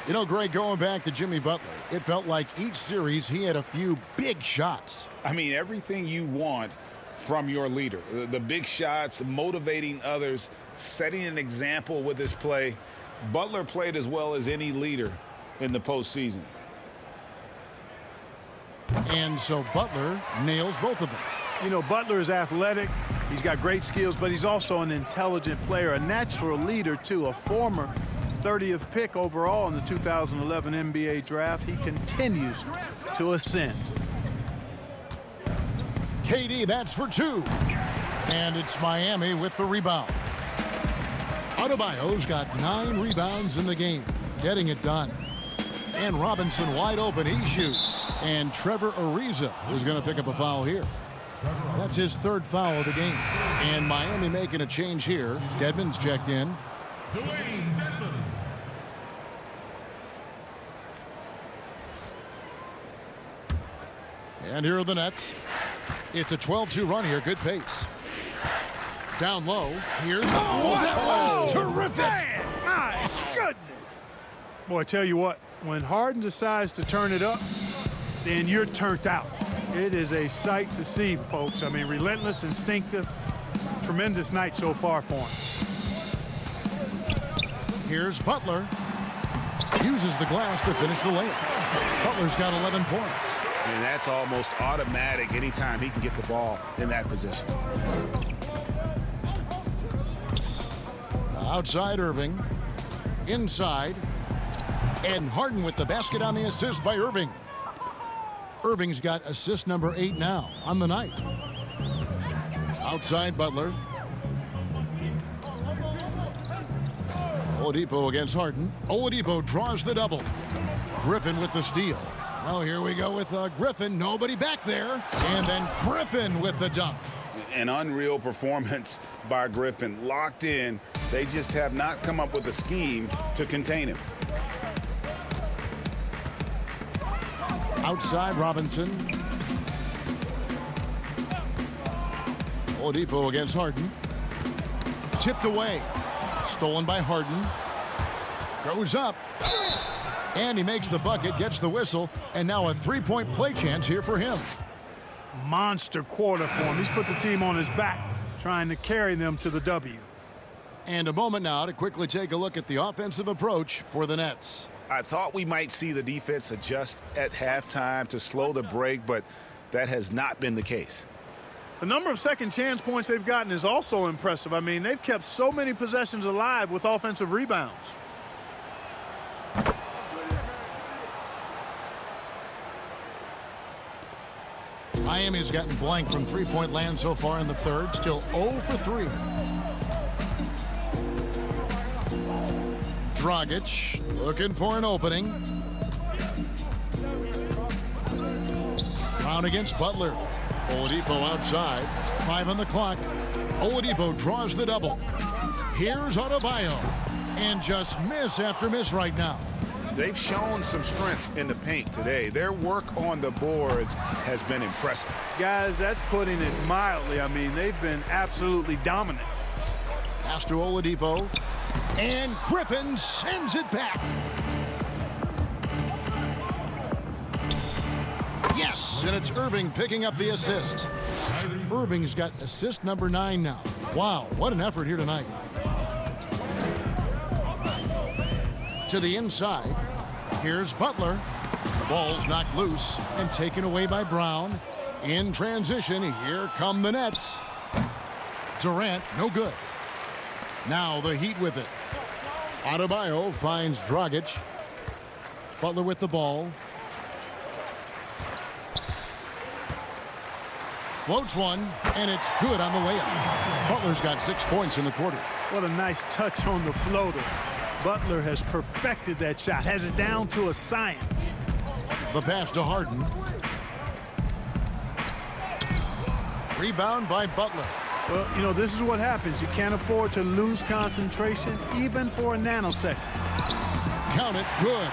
You know, Greg, going back to Jimmy Butler, it felt like each series he had a few big shots. I mean, everything you want from your leader. The big shots, motivating others, setting an example with his play. Butler played as well as any leader in the postseason. And so Butler nails both of them. You know, Butler is athletic. He's got great skills, but he's also an intelligent player, a natural leader, too, a former 30th pick overall in the 2011 NBA draft. He continues to ascend. KD, that's for 2. And it's Miami with the rebound. Adebayo's got 9 rebounds in the game, getting it done. And Robinson wide open, he shoots. And Trevor Ariza is going to pick up a foul here. That's his third foul of the game. And Miami making a change here. Dedmon's checked in. Dwayne Dedmon. And here are the Nets. It's a 12-2 run here. Good pace. Down low. Here's... Oh, that was terrific! Man, my goodness. Boy, I tell you what, when Harden decides to turn it up, then you're turned out. It is a sight to see, folks. I mean, relentless, instinctive, tremendous night so far for him. Here's Butler. Uses the glass to finish the layup. Butler's got 11 points. And that's almost automatic anytime he can get the ball in that position. Outside Irving. Inside. And Harden with the basket on the assist by Irving. Irving's got assist number 8 now on the night. Outside Butler. Oladipo against Harden. Oladipo draws the double. Griffin with the steal. Well, here we go with Griffin. Nobody back there. And then Griffin with the dunk. An unreal performance by Griffin. Locked in. They just have not come up with a scheme to contain him. Outside Robinson. Oladipo against Harden. Tipped away. Stolen by Harden. Goes up. And he makes the bucket, gets the whistle, and now a three-point play chance here for him. Monster quarter for him. He's put the team on his back, trying to carry them to the W. And a moment now to quickly take a look at the offensive approach for the Nets. I thought we might see the defense adjust at halftime to slow the break, but that has not been the case. The number of second chance points they've gotten is also impressive. I mean, they've kept so many possessions alive with offensive rebounds. Miami's gotten blank from three-point land so far in the third. Still 0 for 3. Dragic looking for an opening. Brown against Butler. Oladipo outside. 5 on the clock. Oladipo draws the double. Here's Adebayo. And just miss after miss right now. They've shown some strength in the paint today. Their work on the boards has been impressive. Guys, that's putting it mildly. I mean, they've been absolutely dominant. Pass to Oladipo. And Griffin sends it back. Yes, and it's Irving picking up the assist. Irving's got assist number 9 now. Wow, what an effort here tonight. To the inside. Here's Butler. The ball's knocked loose and taken away by Brown. In transition, here come the Nets. Durant, no good. Now the Heat with it. Adebayo finds Dragic. Butler with the ball. Floats one, and it's good on the layup. Butler's got 6 points in the quarter. What a nice touch on the floater. Butler has perfected that shot, has it down to a science. The pass to Harden. Rebound by Butler. Well, you know, this is what happens. You can't afford to lose concentration, even for a nanosecond. Count it, good.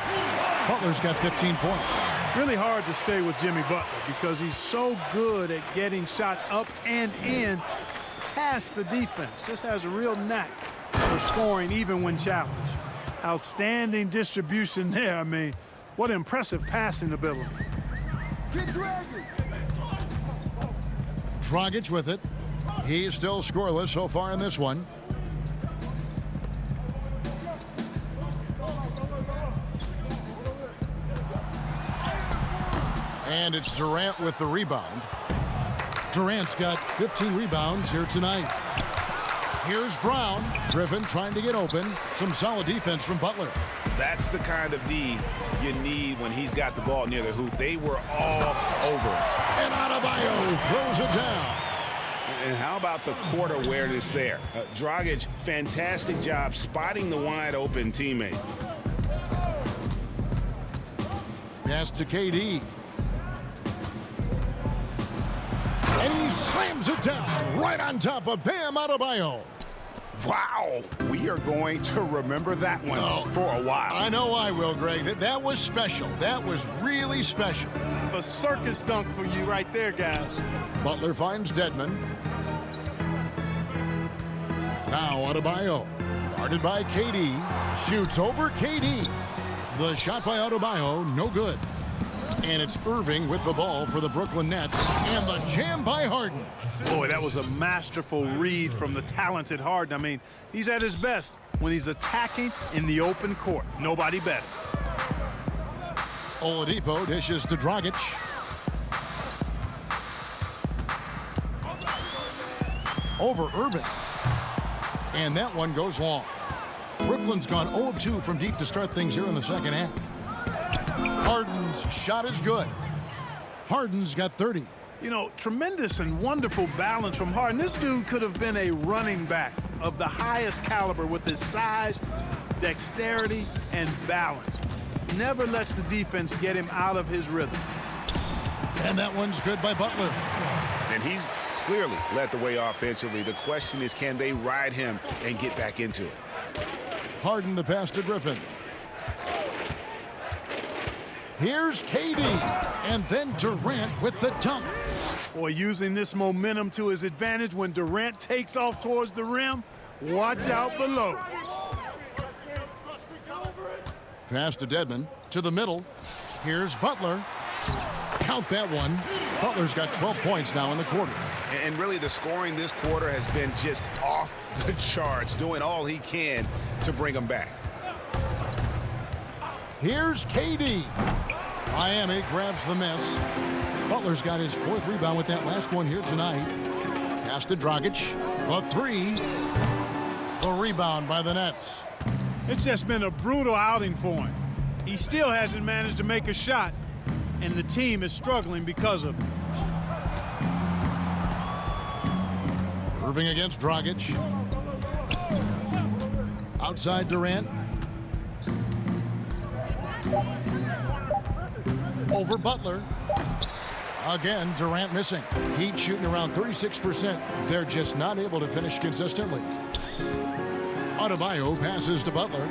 Butler's got 15 points. Really hard to stay with Jimmy Butler because he's so good at getting shots up and in past the defense. Just has a real knack for scoring even when challenged. Outstanding distribution there. I mean, what impressive passing ability. Dragic with it. He's still scoreless so far in this one. And it's Durant with the rebound. Durant's got 15 rebounds here tonight. Here's Brown. Griffin trying to get open. Some solid defense from Butler. That's the kind of D you need when he's got the ball near the hoop. They were all over. And Adebayo throws it down. And how about the court awareness there? Dragic, fantastic job spotting the wide open teammate. Pass to KD. And he slams it down right on top of Bam Adebayo. Wow, we are going to remember that one for a while. I know I will, Greg. That was special. That was really special. A circus dunk for you right there, guys. Butler finds Dedmon. Now Adebayo, guarded by KD, shoots over KD. The shot by Adebayo, no good. And it's Irving with the ball for the Brooklyn Nets, and the jam by Harden. Boy, that was a masterful read from the talented Harden. I mean, he's at his best when he's attacking in the open court. Nobody better. Oladipo dishes to Dragic. Over Irving. And that one goes long. Brooklyn's gone 0 of 2 from deep to start things here in the second half. Harden's shot is good. Harden's got 30. You know, tremendous and wonderful balance from Harden. This dude could have been a running back of the highest caliber with his size, dexterity, and balance. Never lets the defense get him out of his rhythm. And that one's good by Butler. And he's clearly led the way offensively. The question is, can they ride him and get back into it? Harden the pass to Griffin. Here's KD, and then Durant with the dunk. Boy, using this momentum to his advantage when Durant takes off towards the rim, watch out below. Pass to Dedmon, to the middle. Here's Butler. Count that one. Butler's got 12 points now in the quarter. And really, the scoring this quarter has been just off the charts, doing all he can to bring them back. Here's KD. Miami grabs the miss. Butler's got his 4th rebound with that last one here tonight. Pass to Dragic. The 3. The rebound by the Nets. It's just been a brutal outing for him. He still hasn't managed to make a shot, and the team is struggling because of it. Irving against Dragic. Outside Durant. Over Butler. Again, Durant missing. Heat shooting around 36%. They're just not able to finish consistently. Adebayo passes to Butler.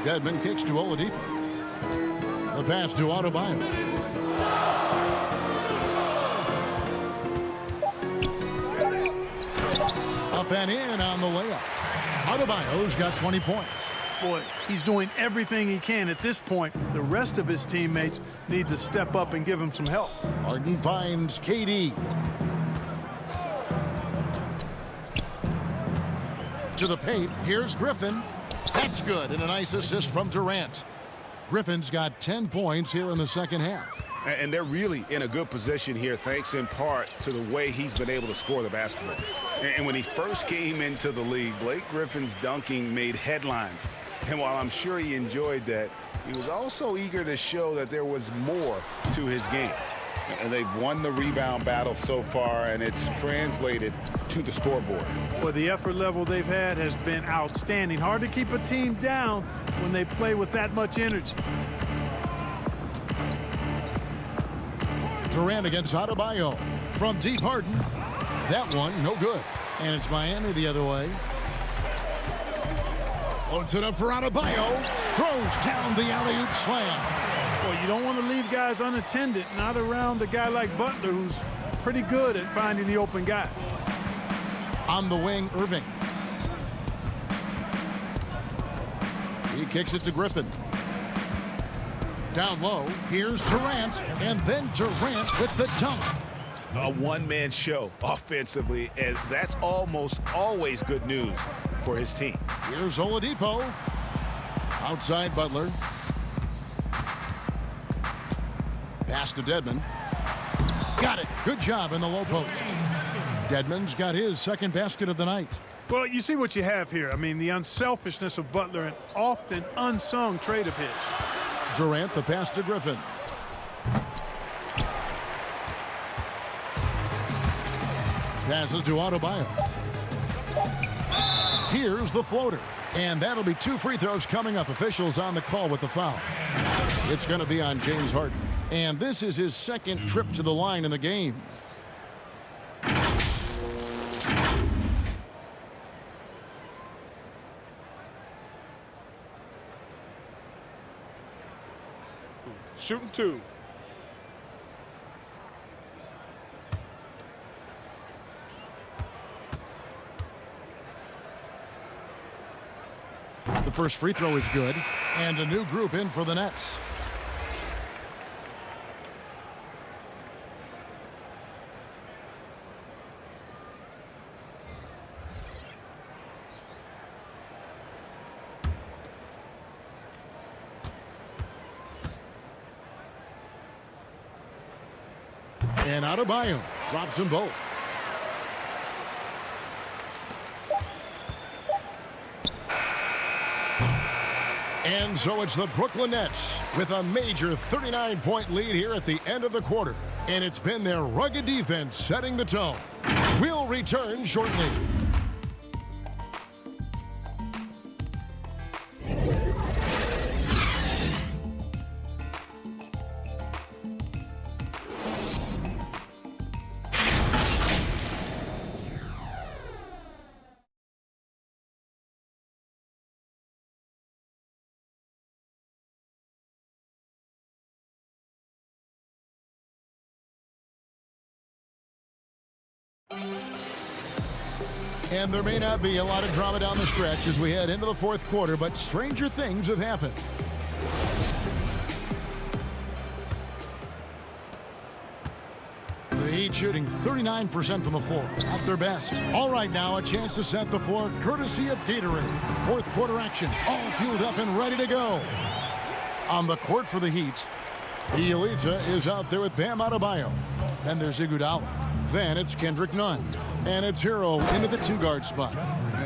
Dedmon kicks to Oladipo. The pass to Adebayo. Up and in on the layup. Adebayo's got 20 points. Boy, he's doing everything he can at this point. The rest of his teammates need to step up and give him some help. Harden finds KD. To the paint. Here's Griffin. That's good, and a nice assist from Durant. Griffin's got 10 points here in the second half. And they're really in a good position here, thanks in part to the way he's been able to score the basketball. And when he first came into the league, Blake Griffin's dunking made headlines. And while I'm sure he enjoyed that, he was also eager to show that there was more to his game. And they've won the rebound battle so far, and it's translated to the scoreboard. Well, the effort level they've had has been outstanding. Hard to keep a team down when they play with that much energy. Durant against Adebayo. From deep, Harden. That one, no good. And it's Miami the other way. Puts it up for Adebayo. Throws down the alley-oop slam. Well, you don't want to leave guys unattended, not around a guy like Butler, who's pretty good at finding the open guy. On the wing, Irving. He kicks it to Griffin. Down low, here's Durant, and then Durant with the dunk. A one-man show offensively, and that's almost always good news for his team. Here's Oladipo. Outside Butler. Pass to Dedmon. Got it. Good job in the low post. Dedmon's got his second basket of the night. Well, you see what you have here. I mean, the unselfishness of Butler, an often unsung trait of his. Durant, the pass to Griffin. Passes to Adebayo. Here's the floater. And that'll be 2 free throws coming up. Officials on the call with the foul. It's going to be on James Harden. And this is his second trip to the line in the game. Shooting 2. The first free throw is good, and a new group in for the Nets. And Adebayo drops them both. And so it's the Brooklyn Nets with a major 39-point lead here at the end of the quarter. And it's been their rugged defense setting the tone. We'll return shortly. And there may not be a lot of drama down the stretch as we head into the fourth quarter, but stranger things have happened. The Heat shooting 39% from the floor, at their best. All right, now a chance to set the floor courtesy of Gatorade. Fourth quarter action, all fueled up and ready to go. On the court for the Heat, Bjelica is out there with Bam Adebayo. Then there's Iguodala. Then it's Kendrick Nunn. And it's Hero into the two-guard spot.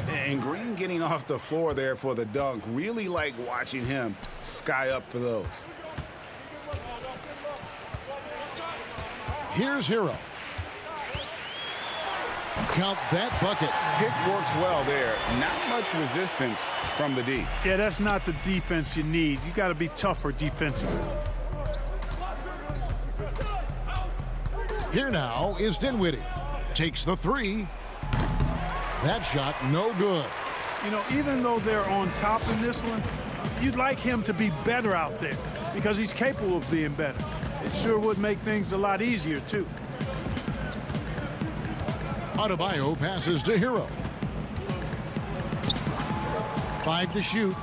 And Green getting off the floor there for the dunk. Really like watching him sky up for those. Here's Hero. Count that bucket. Pick works well there. Not much resistance from the D. Yeah, that's not the defense you need. You got to be tougher defensively. Here now is Dinwiddie. Takes the three. That shot no good. You know, even though they're on top in this one, you'd like him to be better out there because he's capable of being better. It sure would make things a lot easier, too. Adebayo passes to Hero. 5 to shoot.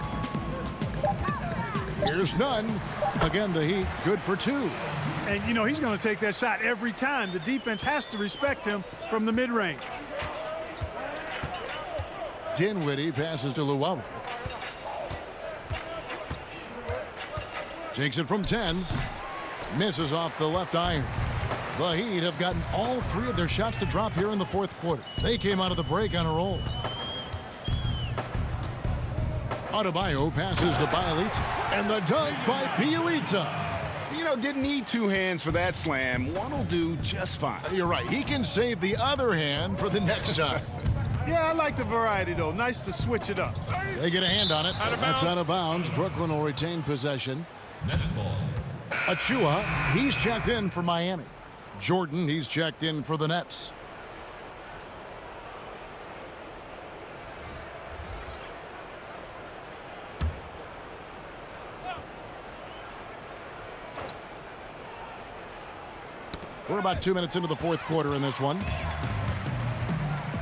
Here's Nunn. Again, the Heat good for 2. And, you know, he's going to take that shot every time. The defense has to respect him from the mid-range. Dinwiddie passes to Luwawu. Takes it from 10. Misses off the left iron. The Heat have gotten all 3 of their shots to drop here in the fourth quarter. They came out of the break on a roll. Adebayo passes to Bjelica. And the dunk by Bjelica. You know, didn't need 2 hands for that slam. One will do just fine. You're right. He can save the other hand for the next time. Yeah, I like the variety, though. Nice to switch it up. They get a hand on it. That's out of bounds. Brooklyn will retain possession. Nets ball. Achua, he's checked in for Miami. Jordan, he's checked in for the Nets. We're about 2 minutes into the fourth quarter in this one.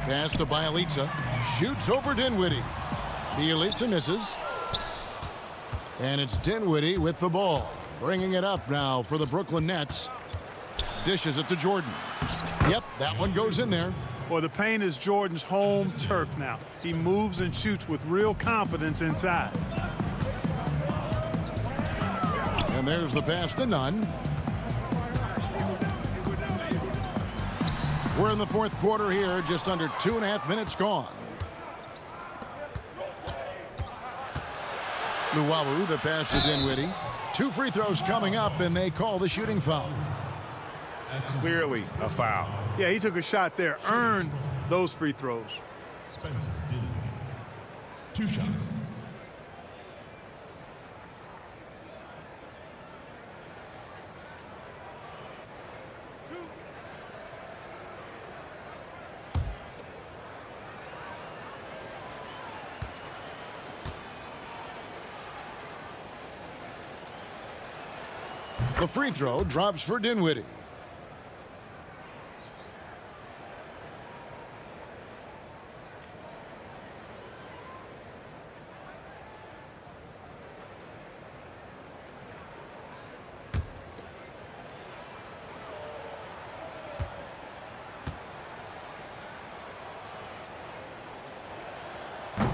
Pass to Bjelica. Shoots over Dinwiddie. Bjelica misses. And it's Dinwiddie with the ball. Bringing it up now for the Brooklyn Nets. Dishes it to Jordan. Yep, that one goes in there. Well, the paint is Jordan's home turf now. He moves and shoots with real confidence inside. And there's the pass to Nunn. We're in the fourth quarter here, just under 2.5 minutes gone. Luwawu, the pass to Dinwiddie. 2 free throws coming up, and they call the shooting foul. Clearly a foul. Yeah, he took a shot there, earned those free throws. Spencer Dinwiddie. 2 shots. The free throw drops for Dinwiddie.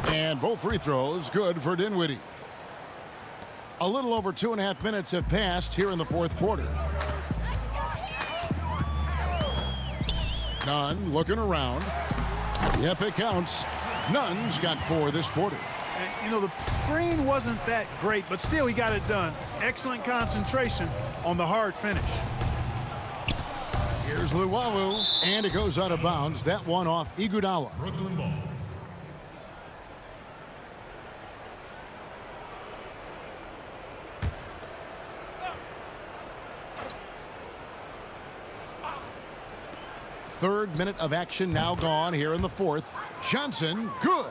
And both free throws good for Dinwiddie. A little over 2.5 minutes have passed here in the fourth quarter. Nunn looking around. Yep, it counts. Nunn's got 4 this quarter. And, you know, the screen wasn't that great, but still he got it done. Excellent concentration on the hard finish. Here's Luwawu, and it goes out of bounds. That one off Iguodala. Brooklyn ball. Third minute of action now gone here in the fourth. Johnson, good.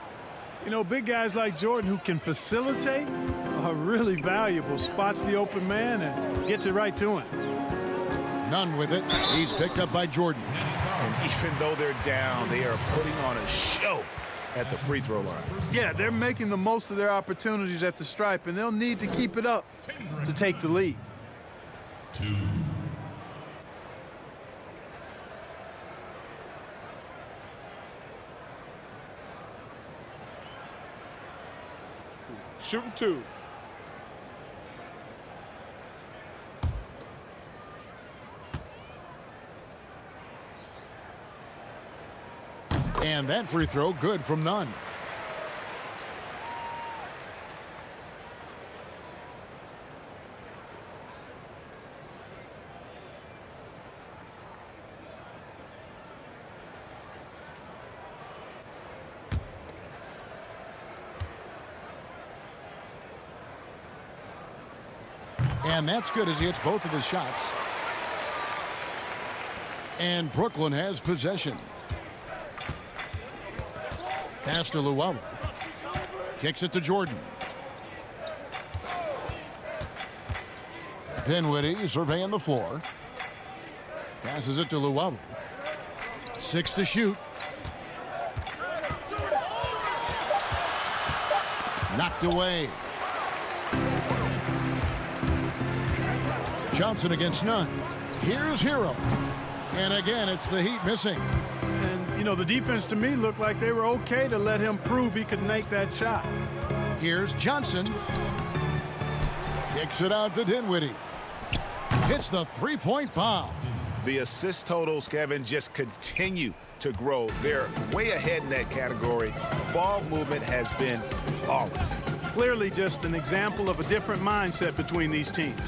You know, big guys like Jordan who can facilitate are really valuable. Spots the open man and gets it right to him. Nunn with it. He's picked up by Jordan. And even though they're down, they are putting on a show at the free throw line. Yeah, they're making the most of their opportunities at the stripe, and they'll need to keep it up to take the lead. 2. Shooting 2. And that free throw good from Nunn. And that's good as he hits both of his shots. And Brooklyn has possession. Pass to Luwawu. Kicks it to Jordan. Dinwiddie surveying the floor. Passes it to Luwawu. 6 to shoot. Knocked away. Johnson against Nunn. Here's Hero. And again, it's the Heat missing. And, you know, the defense to me looked like they were okay to let him prove he could make that shot. Here's Johnson. Kicks it out to Dinwiddie. Hits the three-point bomb. The assist totals, Kevin, just continue to grow. They're way ahead in that category. Ball movement has been flawless. Clearly just an example of a different mindset between these teams.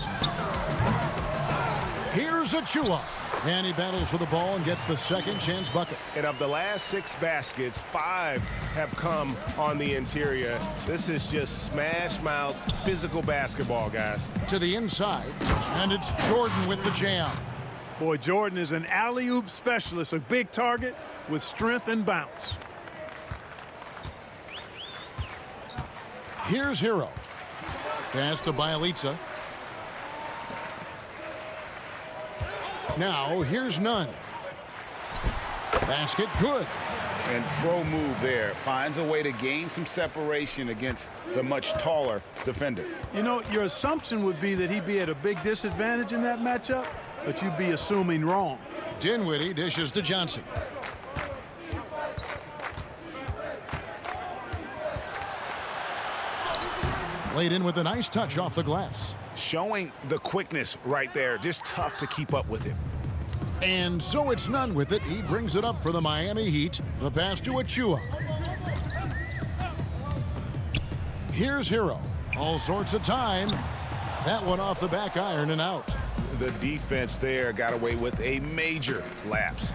Here's Achua. And he battles for the ball and gets the second chance bucket. And of the last 6 baskets, 5 have come on the interior. This is just smash mouth physical basketball, guys. To the inside, and it's Jordan with the jam. Boy, Jordan is an alley-oop specialist, a big target with strength and bounce. Here's Hero. Pass to Bialica. Now, here's Nunn. Basket good. And pro move there. Finds a way to gain some separation against the much taller defender. You know, your assumption would be that he'd be at a big disadvantage in that matchup, but you'd be assuming wrong. Dinwiddie dishes to Johnson. Laid in with a nice touch off the glass. Showing the quickness right there. Just tough to keep up with him. And so it's Nunn with it. He brings it up for the Miami Heat. The pass to Achua. Here's Hero. All sorts of time. That one off the back iron and out. The defense there got away with a major lapse.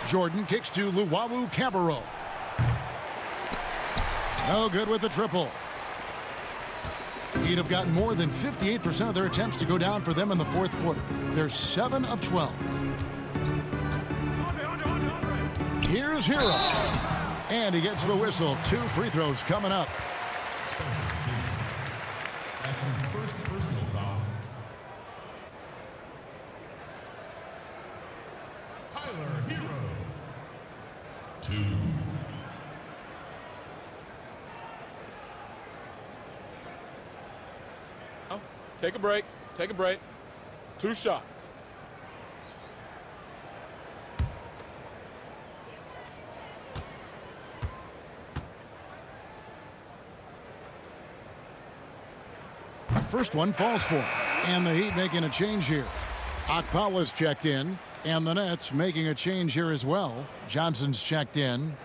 Jordan kicks to Luwawu-Cabarrot. No good with the triple. He'd have gotten more than 58% of their attempts to go down for them in the fourth quarter. They're 7 of 12. Here's Hero. And he gets the whistle. 2 free throws coming up. That's his first first personal foul. Tyler Hero. 2. Take a break. Take a break. 2 shots. First one falls for him. And the Heat making a change here. Akpawa's checked in. And the Nets making a change here as well. Johnson's checked in.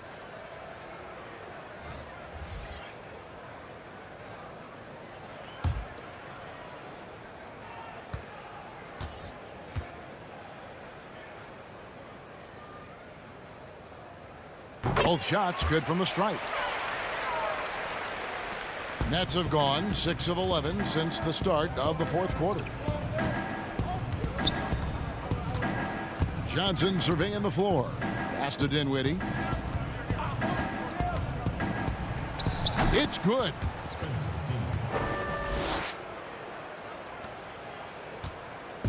Both shots good from the stripe. Nets have gone 6 of 11 since the start of the fourth quarter. Johnson surveying the floor. Pass to Dinwiddie. It's good.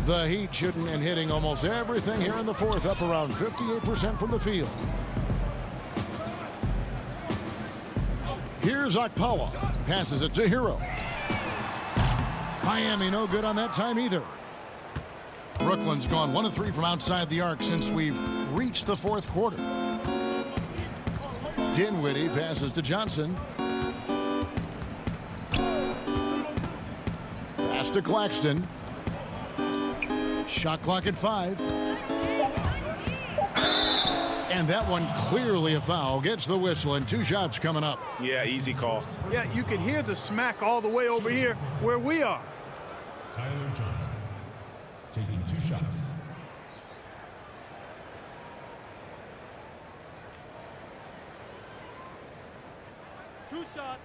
The Heat shooting and hitting almost everything here in the fourth, up around 58% from the field. Here's Akpawa. Passes it to Hero. Miami no good on that time either. Brooklyn's gone 1 of 3 from outside the arc since we've reached the fourth quarter. Dinwiddie passes to Johnson. Pass to Claxton. Shot clock at 5. And that one clearly a foul. Gets the whistle and 2 shots coming up. Yeah, easy call. Yeah, you can hear the smack all the way over here where we are. Tyler Johnson taking 2 shots. Two shots.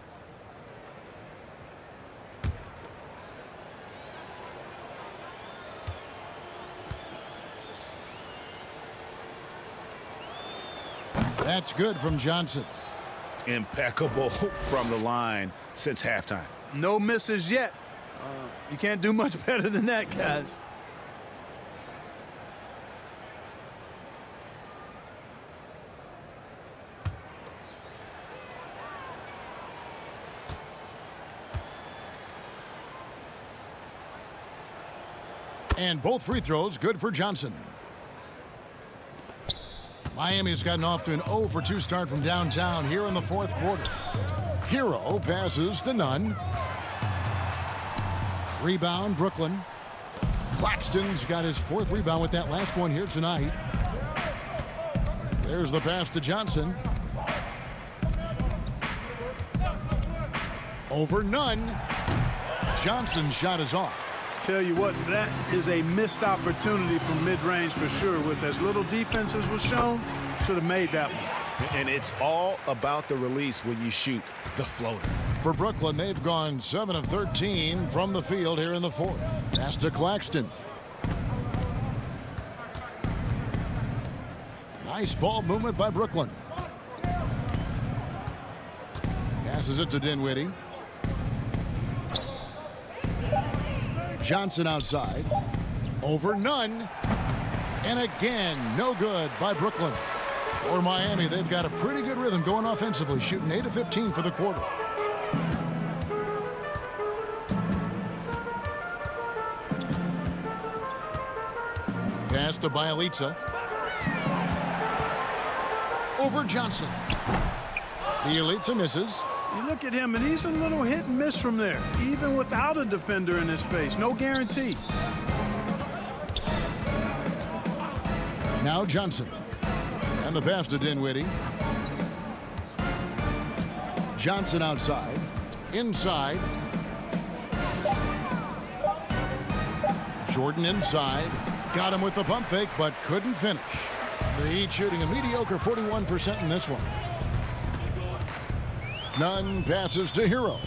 That's good from Johnson. Impeccable from the line since halftime. No misses yet. You can't do much better than that, guys. And both free throws good for Johnson. Miami's gotten off to an 0 for 2 start from downtown here in the fourth quarter. Hero passes to Nunn. Rebound, Brooklyn. Claxton's got his 4th rebound with that last one here tonight. There's the pass to Johnson. Over Nunn. Johnson's shot is off. Tell you what, that is a missed opportunity from mid-range for sure. With as little defense as was shown, should have made that one. And it's all about the release when you shoot the floater. For Brooklyn, they've gone 7 of 13 from the field here in the fourth. Pass to Claxton. Nice ball movement by Brooklyn. Passes it to Dinwiddie. Johnson outside. Over Nunn. And again, no good by Brooklyn. For Miami, they've got a pretty good rhythm going offensively, shooting 8 of 15 for the quarter. Pass to Bjelica. Over Johnson. Bjelica misses. You look at him, and he's a little hit and miss from there, even without a defender in his face. No guarantee. Now Johnson. And the pass to Dinwiddie. Johnson outside. Inside. Jordan inside. Got him with the pump fake, but couldn't finish. The Heat shooting a mediocre 41% in this one. Nunn passes to Hero.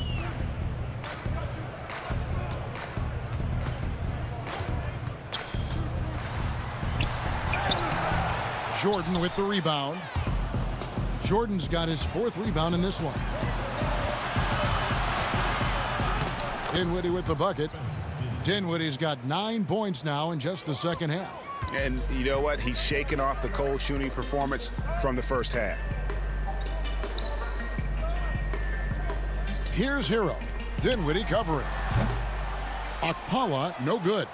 Jordan with the rebound. Jordan's got his 4th rebound in this one. Dinwiddie with the bucket. Dinwiddie's got 9 points now in just the second half. And you know what? He's shaking off the cold shooting performance from the first half. Here's Hero. Dinwiddie covering. Okpala, no good.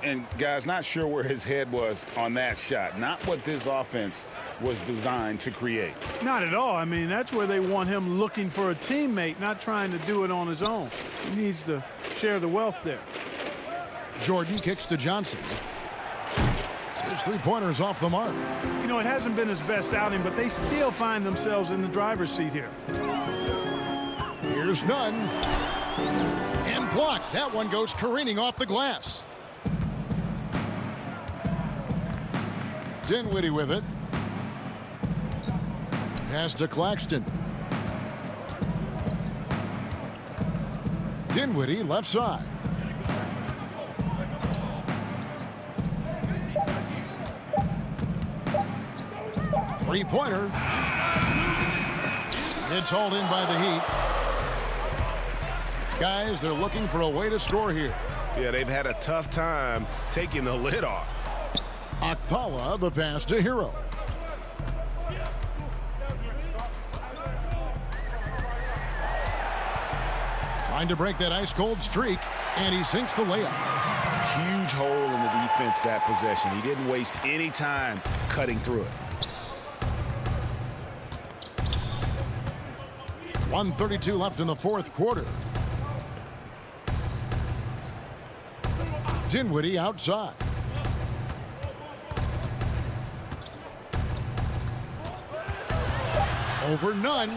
And guys, not sure where his head was on that shot. Not what this offense was designed to create. Not at all. I mean, that's where they want him looking for a teammate, not trying to do it on his own. He needs to share the wealth there. Jordan kicks to Johnson. His three-pointer's off the mark. You know, it hasn't been his best outing, but they still find themselves in the driver's seat here. Here's Nunn. And blocked. That one goes careening off the glass. Dinwiddie with it. Pass to Claxton. Dinwiddie left side. Three-pointer. It's hauled in by the Heat. Guys, they're looking for a way to score here. Yeah, they've had a tough time taking the lid off. Okpala, the pass to Hero. Trying to break that ice-cold streak, and he sinks the layup. Huge hole in the defense that possession. He didn't waste any time cutting through it. 1:32 left in the fourth quarter. Dinwiddie outside. Over Nunn,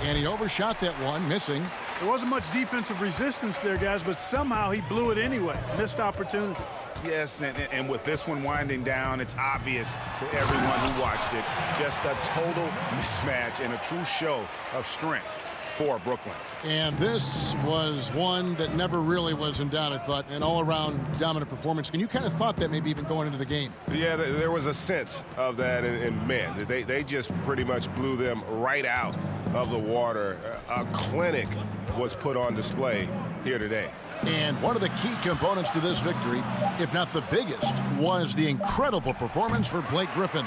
and he overshot that one, missing. There wasn't much defensive resistance there, guys, but somehow he blew it anyway. Missed opportunity. Yes, and with this one winding down, it's obvious to everyone who watched it. Just a total mismatch and a true show of strength for Brooklyn. And this was one that never really was in doubt, I thought, an all-around dominant performance. And you kind of thought that maybe even going into the game. Yeah, there was a sense of that, and man, they just pretty much blew them right out of the water. A clinic was put on display here today. And one of the key components to this victory, if not the biggest, was the incredible performance for Blake Griffin.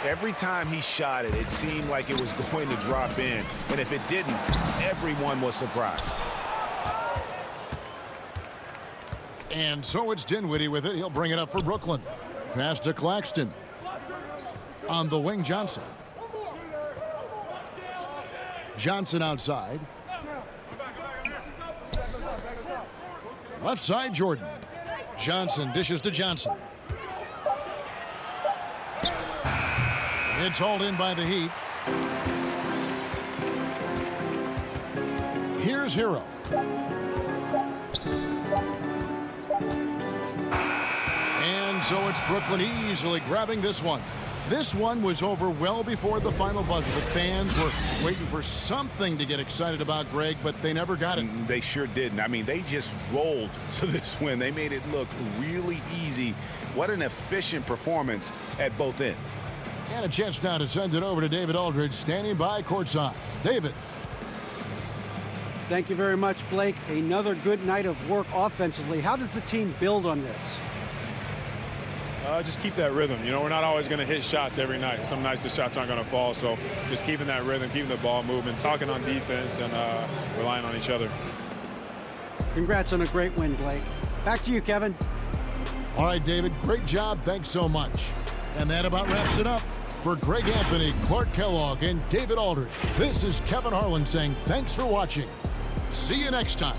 Every time he shot it, it seemed like it was going to drop in. And if it didn't, everyone was surprised. And so it's Dinwiddie with it. He'll bring it up for Brooklyn. Pass to Claxton. On the wing, Johnson. Johnson outside. Left side, Jordan. Johnson dishes to Johnson. It's hauled in by the Heat. Here's Hero. And so it's Brooklyn easily grabbing this one. This one was over well before the final buzzer. The fans were waiting for something to get excited about, Greg, but they never got it. They sure didn't. I mean, they just rolled to this win. They made it look really easy. What an efficient performance at both ends. And a chance now to send it over to David Aldridge, standing by courtside. David. Thank you very much, Blake. Another good night of work offensively. How does the team build on this? Just keep that rhythm. You know, we're not always going to hit shots every night. Some nights the shots aren't going to fall. So just keeping that rhythm, keeping the ball moving, talking on defense, and relying on each other. Congrats on a great win, Blake. Back to you, Kevin. All right, David, great job. Thanks so much. And that about wraps it up. For Greg Anthony, Clark Kellogg, and David Aldridge, this is Kevin Harlan saying thanks for watching. See you next time.